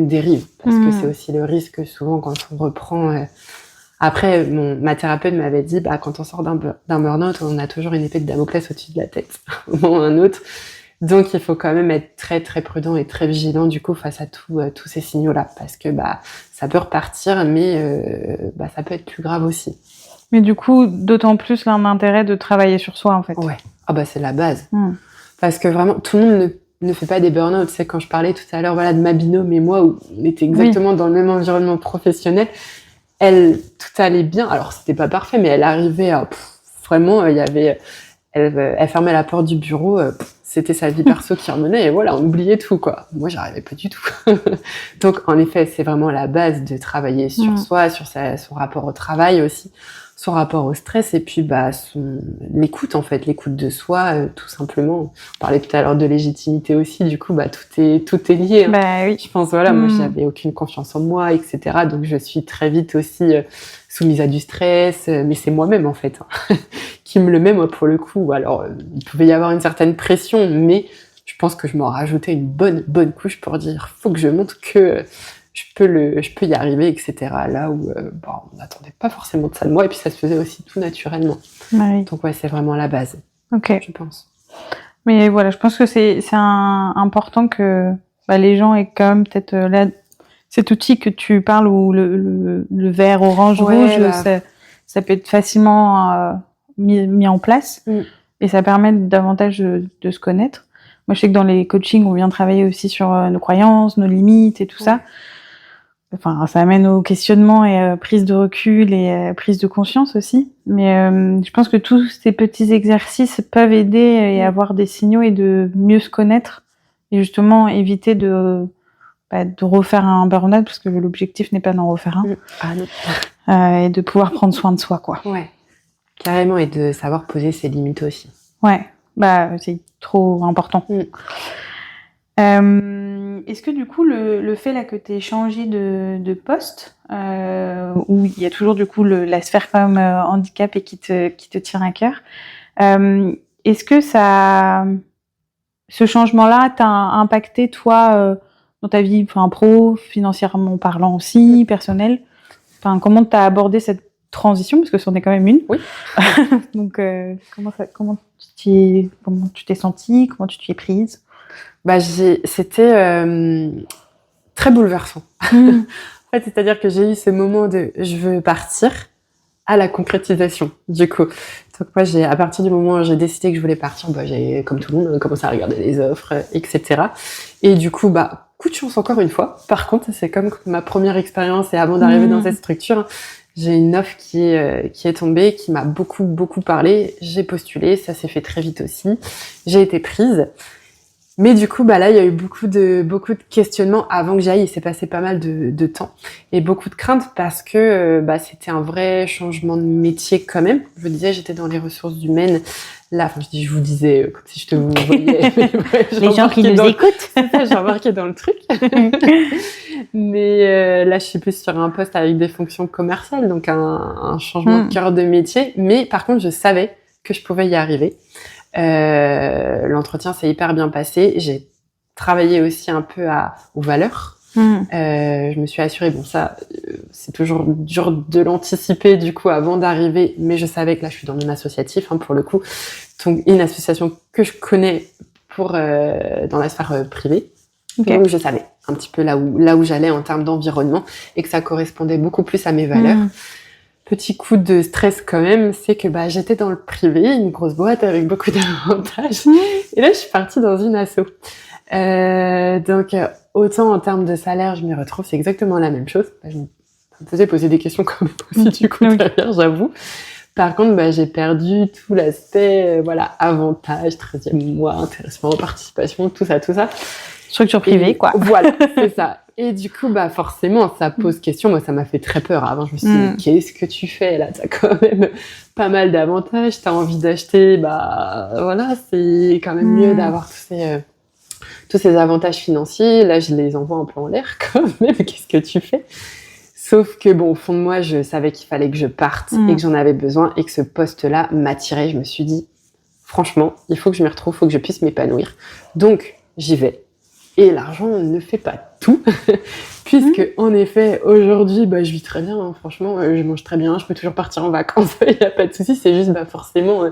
dérives, parce que c'est aussi le risque souvent quand on reprend. Après, ma thérapeute m'avait dit, quand on sort d'un burn-out, on a toujours une épée de Damoclès au-dessus de la tête, au moment ou un autre. Donc, il faut quand même être très, très prudent et très vigilant, du coup, face à tous ces signaux-là. Parce que, ça peut repartir, mais, ça peut être plus grave aussi. Mais du coup, d'autant plus l'intérêt de travailler sur soi, en fait. Ouais. C'est la base. Parce que vraiment, tout le monde ne fait pas des burn-out. C'est quand je parlais tout à l'heure, de ma binôme et moi, où on était exactement dans le même environnement professionnel. Elle, tout allait bien. Alors, c'était pas parfait, mais elle arrivait à, vraiment, elle fermait la porte du bureau, c'était sa vie perso qui remenait, et voilà, on oubliait tout, quoi. Moi, j'y arrivais pas du tout. Donc, en effet, c'est vraiment la base de travailler sur soi, sur son rapport au travail aussi, son rapport au stress, et puis, l'écoute, en fait, l'écoute de soi, tout simplement. On parlait tout à l'heure de légitimité aussi, du coup, tout est lié. Hein. Oui. Je pense, moi, j'avais aucune confiance en moi, etc. Donc, je suis très vite aussi soumise à du stress, mais c'est moi-même, en fait, qui me le met, moi, pour le coup. Alors, il pouvait y avoir une certaine pression, mais je pense que je m'en rajoutais une bonne couche pour dire, faut que je montre que je peux y arriver, etc. Là où on n'attendait pas forcément de ça de moi, et puis ça se faisait aussi tout naturellement. Oui. Donc ouais, c'est vraiment la base, je pense. Mais voilà, je pense que c'est important que les gens aient quand même peut-être cet outil que tu parles, ou le vert, orange, rouge, ça peut être facilement mis en place, et ça permet davantage de se connaître. Moi, je sais que dans les coachings, on vient travailler aussi sur nos croyances, nos limites et tout ça. Enfin, ça amène au questionnement et prise de recul et prise de conscience aussi. Mais je pense que tous ces petits exercices peuvent aider et avoir des signaux, et de mieux se connaître, et justement éviter de refaire un burn-out, parce que l'objectif n'est pas d'en refaire un. Et de pouvoir prendre soin de soi, quoi. Ouais, carrément, et de savoir poser ses limites aussi. Ouais, c'est trop important. Est-ce que du coup le fait là que tu aies changé de poste, où il y a toujours du coup la sphère femme handicap et qui te tient à cœur, est-ce que ce changement-là t'a impacté toi dans ta vie, pro, financièrement parlant aussi, personnel? Comment t'as abordé cette transition, parce que c'en est quand même une. Oui. Donc comment tu t'es sentie, comment tu t'y es prise? C'était très bouleversant. En fait, c'est-à-dire que j'ai eu ce moment de je veux partir à la concrétisation, du coup. Donc moi, à partir du moment où j'ai décidé que je voulais partir, j'ai, comme tout le monde, commencé à regarder les offres, etc. Et du coup, coup de chance encore une fois. Par contre, c'est comme ma première expérience, et avant d'arriver dans cette structure, j'ai une offre qui est tombée, qui m'a beaucoup parlé. J'ai postulé, ça s'est fait très vite aussi. J'ai été prise. Mais du coup, là, il y a eu beaucoup de questionnements avant que j'aille. Il s'est passé pas mal de temps et beaucoup de craintes, parce que c'était un vrai changement de métier quand même. Je vous disais, j'étais dans les ressources humaines. Là, je vous disais, comme si je te voyais. Les gens qui nous écoutent. C'est ça, j'ai embarqué dans le truc. Mais là, je suis plus sur un poste avec des fonctions commerciales, donc un changement de cœur de métier. Mais par contre, je savais que je pouvais y arriver. L'entretien s'est hyper bien passé. J'ai travaillé aussi un peu aux valeurs. Je me suis assurée, c'est toujours dur de l'anticiper du coup avant d'arriver, mais je savais que là je suis dans mon associatif pour le coup, donc une association que je connais dans la sphère privée. Donc je savais un petit peu là où j'allais en termes d'environnement, et que ça correspondait beaucoup plus à mes valeurs. Petit coup de stress quand même, c'est que j'étais dans le privé, une grosse boîte avec beaucoup d'avantages. Et là, je suis partie dans une asso. Donc, autant en termes de salaire, je m'y retrouve, c'est exactement la même chose. Ça me faisait poser des questions quand même aussi du coup derrière, j'avoue. Par contre, j'ai perdu tout l'aspect, avantages, 13e mois, intéressement, participation, tout ça. Structure privée, quoi. Voilà, c'est ça. Et du coup, forcément, ça pose question. Moi, ça m'a fait très peur. Avant, je me suis dit, qu'est-ce que tu fais là? T'as quand même pas mal d'avantages. T'as envie d'acheter, c'est quand même mieux d'avoir tous ces avantages financiers. Là, je les envoie un peu en l'air quand même. Qu'est-ce que tu fais? Sauf que au fond de moi, je savais qu'il fallait que je parte et que j'en avais besoin, et que ce poste-là m'attirait. Je me suis dit, franchement, il faut que je m'y retrouve, il faut que je puisse m'épanouir. Donc, j'y vais. Et l'argent ne fait pas tout, puisque en effet, aujourd'hui, je vis très bien, hein, franchement, je mange très bien, je peux toujours partir en vacances, il n'y a pas de souci, c'est juste forcément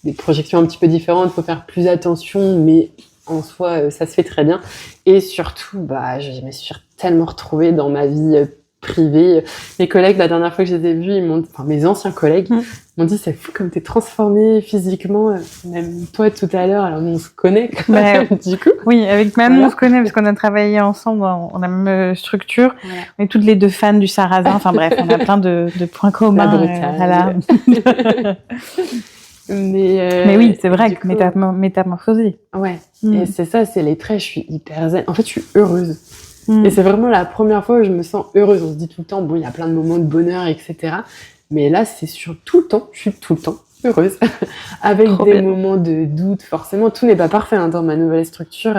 des projections un petit peu différentes, il faut faire plus attention, mais en soi, ça se fait très bien. Et surtout, je me suis tellement retrouvée dans ma vie privée. Mes collègues, la dernière fois que je les ai vus, mes anciens collègues m'ont dit, c'est fou comme t'es transformée physiquement, même toi tout à l'heure, alors on se connaît quand même, du coup. Oui, avec Manon, on se connaît parce qu'on a travaillé ensemble dans la même structure. Voilà. On est toutes les deux fans du sarrasin, enfin bref, on a plein de points communs. La Bretagne. Voilà. Mais oui, c'est vrai que métamorphosée. Ouais, et c'est ça, c'est les traits, je suis hyper zen. En fait, je suis heureuse. Et c'est vraiment la première fois où je me sens heureuse. On se dit tout le temps, il y a plein de moments de bonheur, etc. Mais là, c'est sur tout le temps, je suis tout le temps heureuse. Avec des moments de doute, forcément. Tout n'est pas parfait dans ma nouvelle structure.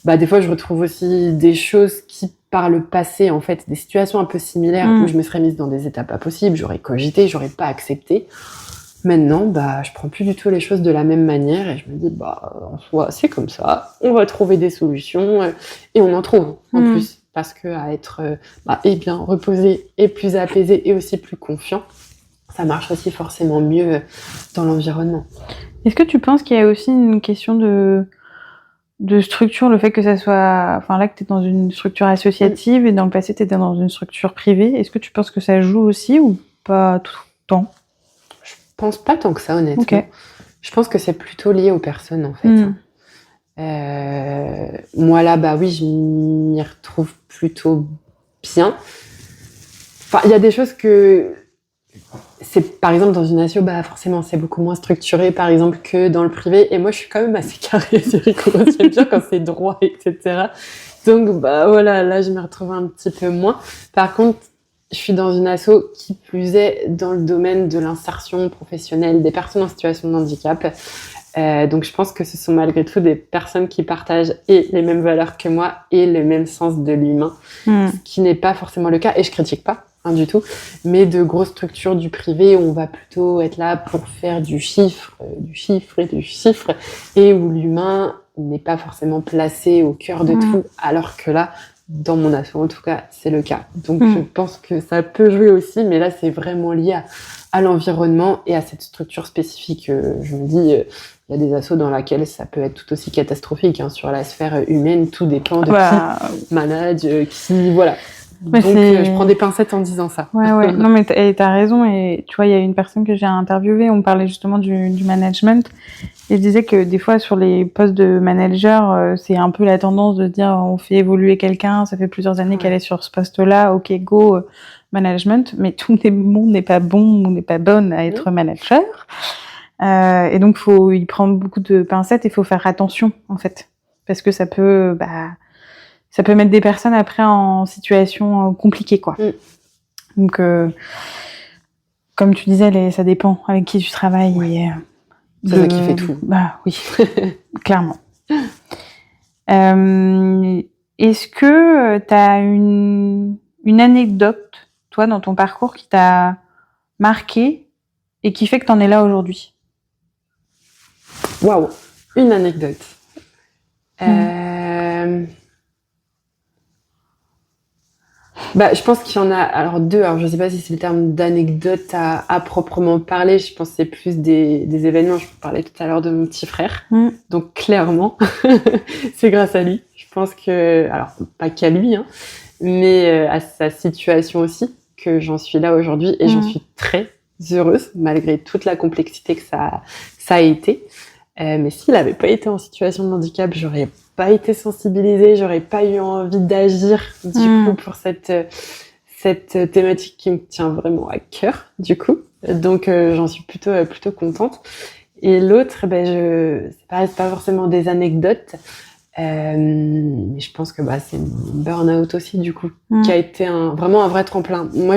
Des fois, je retrouve aussi des choses qui, par le passé, en fait, des situations un peu similaires où je me serais mise dans des états pas possibles, j'aurais cogité, j'aurais pas accepté. Maintenant, je prends plus du tout les choses de la même manière et je me dis, en soi, c'est comme ça, on va trouver des solutions et on en trouve en plus. Parce que à être bien reposé et plus apaisé et aussi plus confiant, ça marche aussi forcément mieux dans l'environnement. Est-ce que tu penses qu'il y a aussi une question de structure, le fait que ça soit... Enfin là, que tu es dans une structure associative et dans le passé, tu étais dans une structure privée. Est-ce que tu penses que ça joue aussi ou pas tout le temps ? Je pense pas tant que ça, honnêtement. Okay. Je pense que c'est plutôt lié aux personnes, en fait. Moi, là, oui, je m'y retrouve plutôt bien. Enfin, il y a des choses que... C'est, par exemple, dans une asso, forcément, c'est beaucoup moins structuré, par exemple, que dans le privé. Et moi, je suis quand même assez carrée, c'est rigolo. J'aime bien quand c'est droit, etc. Donc, voilà, là, je m'y retrouve un petit peu moins. Par contre, je suis dans une asso qui plus est dans le domaine de l'insertion professionnelle des personnes en situation de handicap. Donc je pense que ce sont malgré tout des personnes qui partagent et les mêmes valeurs que moi et le même sens de l'humain, ce qui n'est pas forcément le cas, et je critique pas du tout, mais de grosses structures du privé où on va plutôt être là pour faire du chiffre, et où l'humain n'est pas forcément placé au cœur de tout, alors que là, dans mon asso, en tout cas, c'est le cas. Donc, je pense que ça peut jouer aussi, mais là, c'est vraiment lié à l'environnement et à cette structure spécifique. Je me dis, il y a des assos dans lesquels ça peut être tout aussi catastrophique. Sur la sphère humaine, tout dépend de qui manage, qui... Voilà. Ouais, donc, je prends des pincettes en disant ça. Ouais. Non, mais t'as raison. Et tu vois, il y a une personne que j'ai interviewée, on parlait justement du management. Et je disais que des fois, sur les postes de manager, c'est un peu la tendance de dire on fait évoluer quelqu'un, ça fait plusieurs années qu'elle est sur ce poste-là, ok, go, management. Mais tout le monde n'est pas bon ou n'est pas bonne à être manager. Et donc, faut y prendre beaucoup de pincettes et il faut faire attention, en fait. Parce que ça peut mettre des personnes après en situation compliquée, quoi. Donc, comme tu disais, ça dépend avec qui tu travailles. C'est ça qui fait tout. Oui, clairement. Est-ce que tu as une anecdote, toi, dans ton parcours qui t'a marqué et qui fait que tu en es là aujourd'hui ? Waouh, une anecdote. Je pense qu'il y en a deux. Alors, je sais pas si c'est le terme d'anecdote à proprement parler. Je pense que c'est plus des événements. Je parlais tout à l'heure de mon petit frère. Donc, clairement, c'est grâce à lui. Je pense que, alors, pas qu'à lui, mais à sa situation aussi, que j'en suis là aujourd'hui. Et j'en suis très heureuse, malgré toute la complexité que ça a été. Mais s'il avait pas été en situation de handicap, j'aurais pas été sensibilisée, j'aurais pas eu envie d'agir du coup pour cette thématique qui me tient vraiment à cœur du coup. Donc j'en suis plutôt contente. Et l'autre, c'est pas forcément des anecdotes, mais je pense que c'est mon burn-out aussi du coup, qui a été vraiment un vrai tremplin. Moi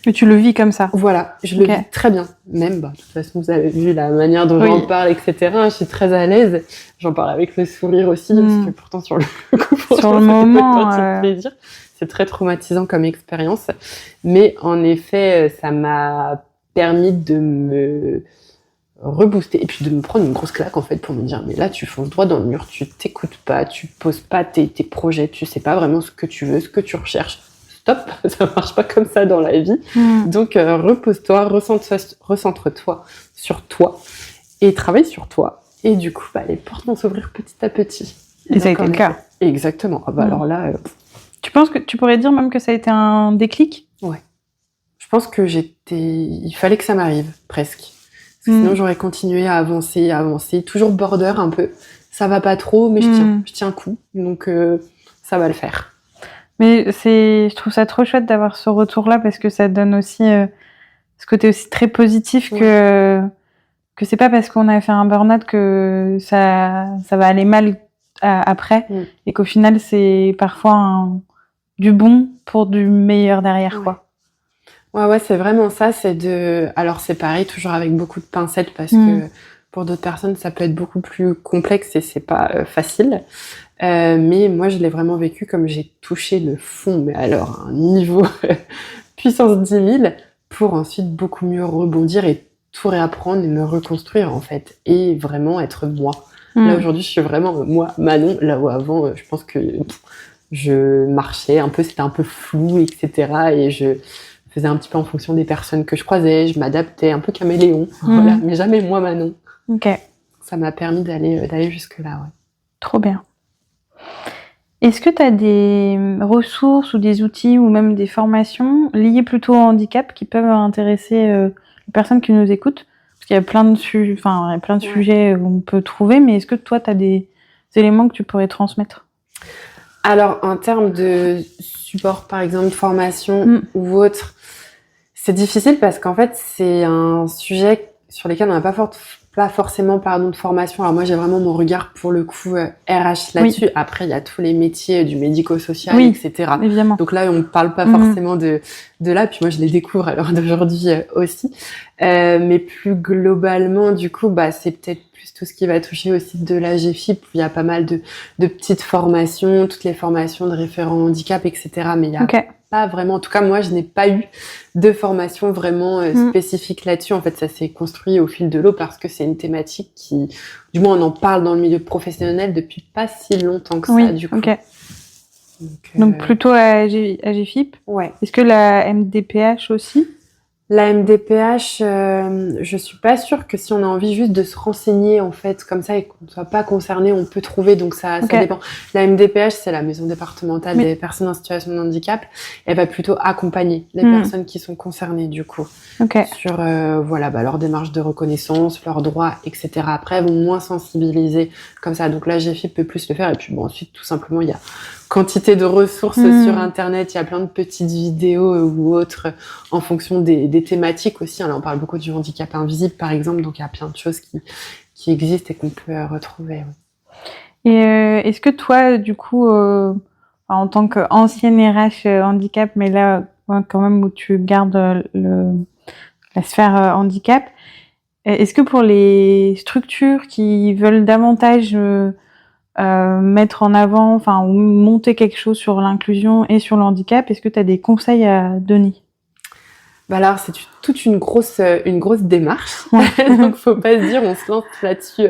Mais tu le vis comme ça. Voilà, je le vis très bien. Même, de toute façon, vous avez vu la manière dont j'en parle, etc. Je suis très à l'aise. J'en parle avec le sourire aussi, parce que pourtant, sur le coup, sur le moment, plaisir. C'est très traumatisant comme expérience. Mais en effet, ça m'a permis de rebooster et puis de me prendre une grosse claque en fait pour me dire mais là tu fonces droit dans le mur, tu t'écoutes pas, tu poses pas tes projets, tu sais pas vraiment ce que tu veux, ce que tu recherches. Stop, ça marche pas comme ça dans la vie. Donc repose-toi, recentre-toi sur toi et travaille sur toi. Et du coup, les portes vont s'ouvrir petit à petit. Et ça a été le cas. Exactement. Alors là... Tu penses que tu pourrais dire même que ça a été un déclic ? Ouais. Je pense que il fallait que ça m'arrive, presque. Parce que sinon, j'aurais continué à avancer. Toujours border un peu. Ça va pas trop, mais je tiens coup. Donc, ça va le faire. Mais je trouve ça trop chouette d'avoir ce retour-là parce que ça donne aussi ce côté aussi très positif que c'est pas parce qu'on a fait un burn-out que ça va aller mal après et qu'au final c'est parfois du bon pour du meilleur derrière quoi. Ouais, c'est vraiment ça. Alors c'est pareil, toujours avec beaucoup de pincettes parce que pour d'autres personnes ça peut être beaucoup plus complexe et c'est pas facile. Mais moi, je l'ai vraiment vécu comme j'ai touché le fond, mais alors à un niveau puissance 10 000, pour ensuite beaucoup mieux rebondir et tout réapprendre et me reconstruire, en fait, et vraiment être moi. Là, aujourd'hui, je suis vraiment moi, Manon, là où avant, je pense que je marchais un peu, c'était un peu flou, etc. Et je faisais un petit peu en fonction des personnes que je croisais, je m'adaptais, un peu caméléon, voilà, mais jamais moi, Manon. Ok. Ça m'a permis d'aller jusque-là, ouais. Trop bien. Est-ce que tu as des ressources ou des outils ou même des formations liées plutôt au handicap qui peuvent intéresser les personnes qui nous écoutent ? Parce qu'il y a plein de sujets où on peut trouver, mais est-ce que toi, tu as des éléments que tu pourrais transmettre ? Alors, en termes de support, par exemple, formation ou autre, c'est difficile parce qu'en fait, c'est un sujet sur lequel on n'a pas forcément de formation. Alors moi, j'ai vraiment mon regard pour le coup RH là-dessus. Après, il y a tous les métiers du médico-social, etc. Évidemment. Donc là, on ne parle pas forcément de là. Puis moi, je les découvre à l'heure d'aujourd'hui aussi. Mais plus globalement, du coup, c'est peut-être plus tout ce qui va toucher aussi de la GFIP. Il y a pas mal de petites formations, toutes les formations de référents handicap, etc. Mais il y a pas vraiment, en tout cas moi je n'ai pas eu de formation vraiment spécifique là-dessus. En fait ça s'est construit au fil de l'eau parce que c'est une thématique qui, du moins on en parle dans le milieu professionnel depuis pas si longtemps que ça du coup. Donc plutôt à GFIP. Ouais. Est-ce que la MDPH aussi ? La MDPH, je suis pas sûre que si on a envie juste de se renseigner en fait comme ça et qu'on ne soit pas concerné, on peut trouver. Donc ça dépend. La MDPH, c'est la maison départementale des personnes en situation de handicap. Elle va plutôt accompagner les personnes qui sont concernées du coup sur leur démarche de reconnaissance, leurs droits, etc. Après, elles vont moins sensibiliser comme ça. Donc là, GFIP peut plus le faire. Et puis ensuite, tout simplement, il y a quantité de ressources sur Internet. Il y a plein de petites vidéos ou autres en fonction des thématiques aussi. Alors, on parle beaucoup du handicap invisible, par exemple. Donc, il y a plein de choses qui existent et qu'on peut retrouver. Et est-ce que toi, du coup, en tant qu'ancienne RH handicap, mais là, quand même, où tu gardes la sphère handicap, est-ce que pour les structures qui veulent davantage mettre en avant, ou monter quelque chose sur l'inclusion et sur le handicap, est-ce que tu as des conseils à donner ? Alors, c'est toute une grosse démarche. Donc, faut pas se dire, on se lance là-dessus.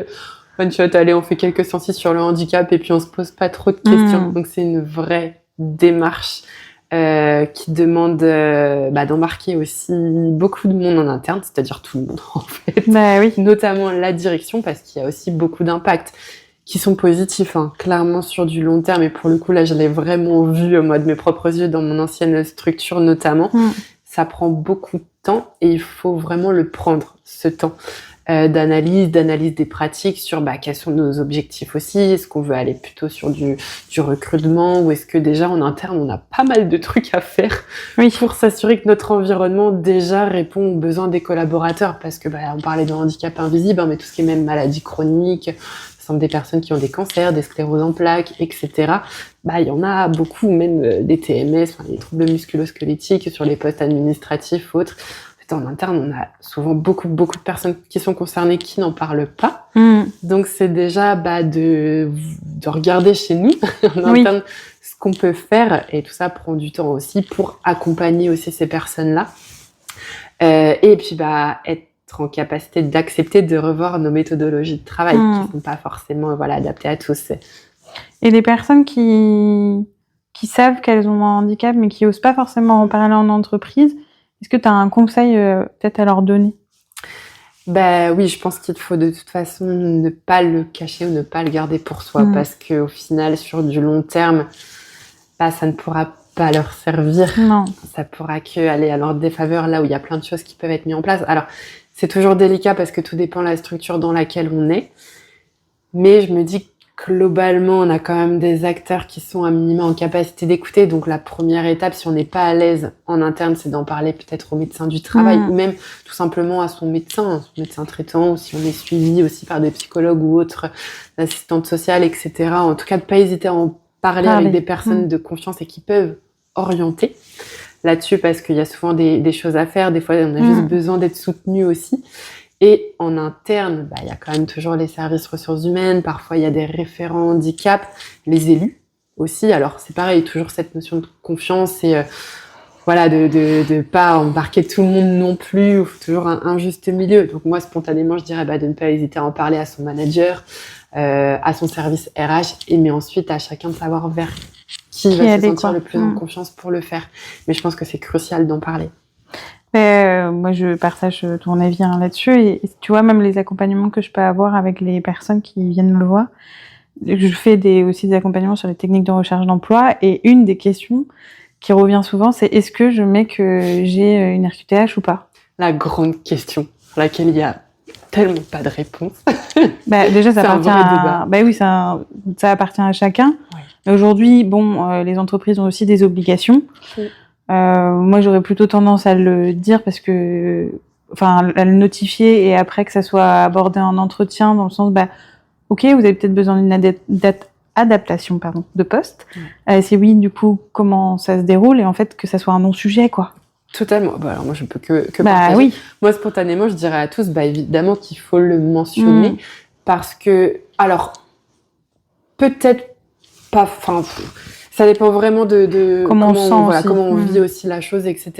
One shot, allez, on fait quelques sensis sur le handicap et puis on se pose pas trop de questions. Donc, c'est une vraie démarche qui demande d'embarquer aussi beaucoup de monde en interne, c'est-à-dire tout le monde, en fait. Notamment la direction, parce qu'il y a aussi beaucoup d'impacts qui sont positifs, clairement sur du long terme. Et pour le coup, là, je l'ai vraiment vu, moi, de mes propres yeux, dans mon ancienne structure notamment. Ça prend beaucoup de temps et il faut vraiment le prendre, ce temps d'analyse des pratiques sur quels sont nos objectifs aussi. Est-ce qu'on veut aller plutôt sur du recrutement ou est-ce que déjà en interne, on a pas mal de trucs à faire pour s'assurer que notre environnement déjà répond aux besoins des collaborateurs parce que on parlait de handicap invisible, mais tout ce qui est même maladie chronique, des personnes qui ont des cancers, des scléroses en plaques, etc. Il y en a beaucoup, même des TMS, les troubles musculo-squelettiques sur les postes administratifs ou autres. En fait, en interne, on a souvent beaucoup de personnes qui sont concernées qui n'en parlent pas. Donc, c'est déjà de regarder chez nous, en interne, ce qu'on peut faire. Et tout ça prend du temps aussi pour accompagner aussi ces personnes-là. Et puis, être être en capacité d'accepter de revoir nos méthodologies de travail qui ne sont pas forcément adaptées à tous. Et les personnes qui savent qu'elles ont un handicap mais qui n'osent pas forcément en parler en entreprise, est-ce que tu as un conseil peut-être à leur donner? Oui, je pense qu'il faut de toute façon ne pas le cacher ou ne pas le garder pour soi parce qu'au final, sur du long terme, ça ne pourra pas leur servir. Non. Ça pourra que aller à leur défaveur là où il y a plein de choses qui peuvent être mises en place. Alors, c'est toujours délicat parce que tout dépend de la structure dans laquelle on est. Mais je me dis que globalement, on a quand même des acteurs qui sont à minima en capacité d'écouter. Donc, la première étape, si on n'est pas à l'aise en interne, c'est d'en parler peut-être au médecin du travail ou même tout simplement à son médecin traitant, ou si on est suivi aussi par des psychologues ou autres assistantes sociales, etc. En tout cas, de pas hésiter à en parler avec des personnes de confiance et qui peuvent orienter là-dessus parce qu'il y a souvent des choses à faire. Des fois, on a juste besoin d'être soutenu aussi. Et en interne, il y a quand même toujours les services ressources humaines. Parfois, il y a des référents handicap, les élus aussi. Alors, c'est pareil, toujours cette notion de confiance et de pas embarquer tout le monde non plus. Il faut toujours un juste milieu. Donc, moi, spontanément, je dirais de ne pas hésiter à en parler à son manager, à son service RH, mais ensuite à chacun de savoir vers qui va se sentir le plus en confiance pour le faire. Mais je pense que c'est crucial d'en parler. Moi, je partage ton avis là-dessus. Et tu vois, même les accompagnements que je peux avoir avec les personnes qui viennent me voir, je fais aussi des accompagnements sur les techniques de recherche d'emploi. Et une des questions qui revient souvent, c'est est-ce que je mets que j'ai une RQTH ou pas? La grande question à laquelle il y a tellement pas de réponse. Déjà, ça appartient ça appartient à chacun. Ouais. Aujourd'hui, les entreprises ont aussi des obligations. Oui. Moi, j'aurais plutôt tendance à le dire à le notifier et après que ça soit abordé en entretien dans le sens, ok, vous avez peut-être besoin d'une adaptation, de poste. Ouais. Si oui, du coup, comment ça se déroule et en fait que ça soit un non-sujet, quoi. Totalement. Alors moi, je peux que partager. Oui. Moi, spontanément, je dirais à tous, évidemment qu'il faut le mentionner parce que, alors, peut-être pas, ça dépend vraiment de comment on vit aussi la chose, etc.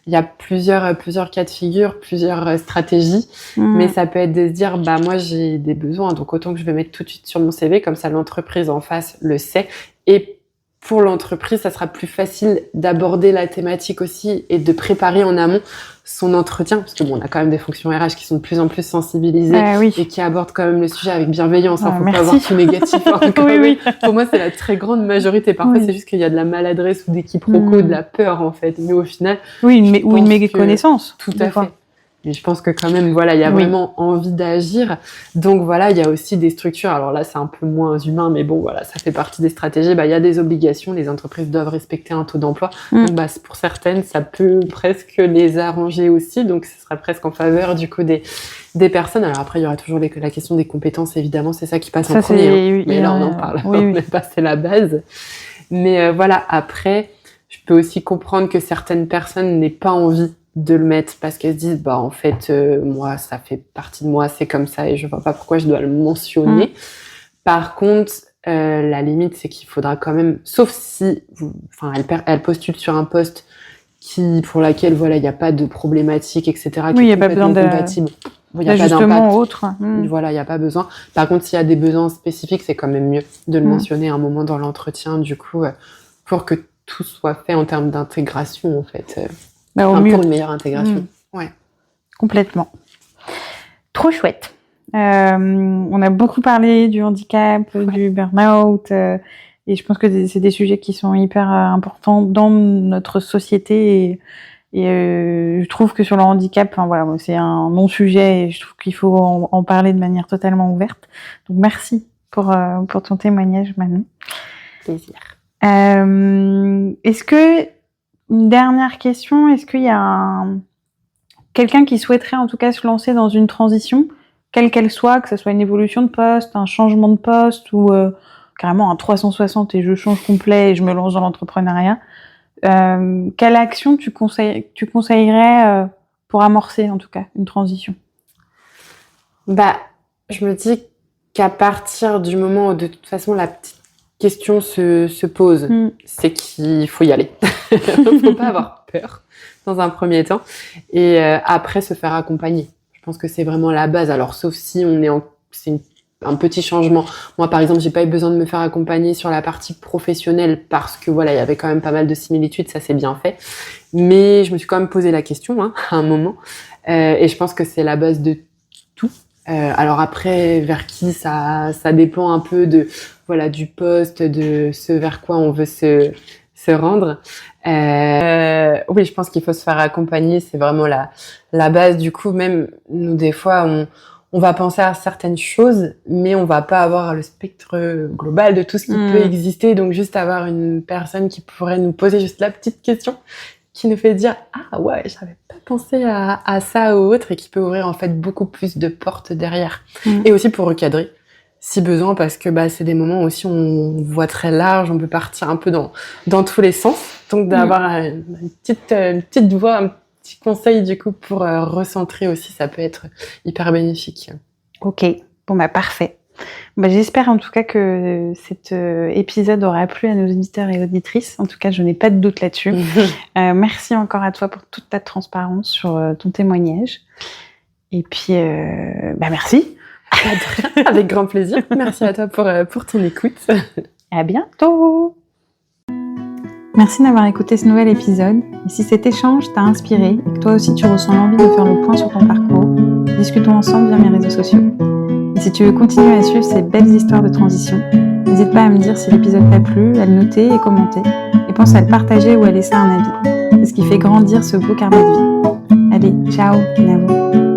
Il y a plusieurs cas de figure, plusieurs stratégies, mais ça peut être de se dire, moi, j'ai des besoins, donc autant que je vais mettre tout de suite sur mon CV, comme ça l'entreprise en face le sait, et pour l'entreprise, ça sera plus facile d'aborder la thématique aussi et de préparer en amont son entretien, parce que on a quand même des fonctions RH qui sont de plus en plus sensibilisées et qui abordent quand même le sujet avec bienveillance. Faut pas avoir tout négatif. Oui. Pour moi, c'est la très grande majorité. Parfois, c'est juste qu'il y a de la maladresse ou des quiproquos, de la peur en fait. Mais au final, une méconnaissance. Tout à fait. Mais je pense que quand même, il y a vraiment envie d'agir. Donc il y a aussi des structures. Alors là, c'est un peu moins humain, mais ça fait partie des stratégies. Il y a des obligations. Les entreprises doivent respecter un taux d'emploi. Donc pour certaines, ça peut presque les arranger aussi. Donc ce sera presque en faveur du coup des personnes. Alors après, il y aura toujours la question des compétences. Évidemment, c'est ça qui passe en premier. Mais là, on en parle. C'est la base. Mais après, je peux aussi comprendre que certaines personnes n'aient pas envie de le mettre parce qu'elles se disent en fait moi ça fait partie de moi, c'est comme ça et je vois pas pourquoi je dois le mentionner. Par contre la limite c'est qu'il faudra quand même, sauf si elle postule sur un poste pour laquelle il n'y a pas de problématique, etc., qui est complètement compatible, il n'y a pas d'impact autre. Il n'y a pas besoin. Par contre, s'il y a des besoins spécifiques, c'est quand même mieux de le mentionner à un moment dans l'entretien, du coup, pour que tout soit fait en termes d'intégration en fait. Pour une meilleure intégration. Ouais. Complètement. Trop chouette. On a beaucoup parlé du handicap, du burn-out, et je pense que c'est des sujets qui sont hyper importants dans notre société. Et je trouve que sur le handicap, c'est un non-sujet et je trouve qu'il faut en parler de manière totalement ouverte. Donc merci pour ton témoignage, Manon. Plaisir. Est-ce que une dernière question, est-ce qu'il y a quelqu'un qui souhaiterait en tout cas se lancer dans une transition, quelle qu'elle soit, que ce soit une évolution de poste, un changement de poste ou carrément un 360 et je change complet et je me lance dans l'entrepreneuriat, quelle action tu conseillerais pour amorcer en tout cas une transition? Je me dis qu'à partir du moment où de toute façon la petite question se pose, c'est qu'il faut y aller. Faut pas avoir peur dans un premier temps et après se faire accompagner. Je pense que c'est vraiment la base. Alors, sauf si c'est un petit changement. Moi, par exemple, j'ai pas eu besoin de me faire accompagner sur la partie professionnelle parce que voilà, il y avait quand même pas mal de similitudes, ça s'est bien fait. Mais je me suis quand même posé la question à un moment, et je pense que c'est la base de tout. Alors après, vers qui ça dépend un peu du poste, de ce vers quoi on veut se rendre. Oui, je pense qu'il faut se faire accompagner, c'est vraiment la base. Du coup, même nous, des fois, on va penser à certaines choses, mais on va pas avoir le spectre global de tout ce qui peut exister. Donc, juste avoir une personne qui pourrait nous poser juste la petite question qui nous fait dire « Ah ouais, j'avais pas pensé à ça ou autre » et qui peut ouvrir en fait beaucoup plus de portes derrière. Et aussi pour recadrer, si besoin, parce que c'est des moments aussi où on voit très large, on peut partir un peu dans tous les sens. Donc d'avoir une petite voix, un petit conseil du coup pour recentrer aussi, ça peut être hyper bénéfique. Ok, bon parfait. J'espère en tout cas que cet épisode aura plu à nos auditeurs et auditrices. En tout cas, je n'ai pas de doute là-dessus. Merci encore à toi pour toute ta transparence sur ton témoignage. Et puis, merci. Avec grand plaisir. Merci à toi pour ton écoute. À bientôt. Merci d'avoir écouté ce nouvel épisode. Et si cet échange t'a inspiré et que toi aussi tu ressens l'envie de faire le point sur ton parcours, discutons ensemble via mes réseaux sociaux. Et si tu veux continuer à suivre ces belles histoires de transition, n'hésite pas à me dire si l'épisode t'a plu, à le noter et commenter. Et pense à le partager ou à laisser un avis. C'est ce qui fait grandir ce beau carnet de vie. Allez, ciao, Navo.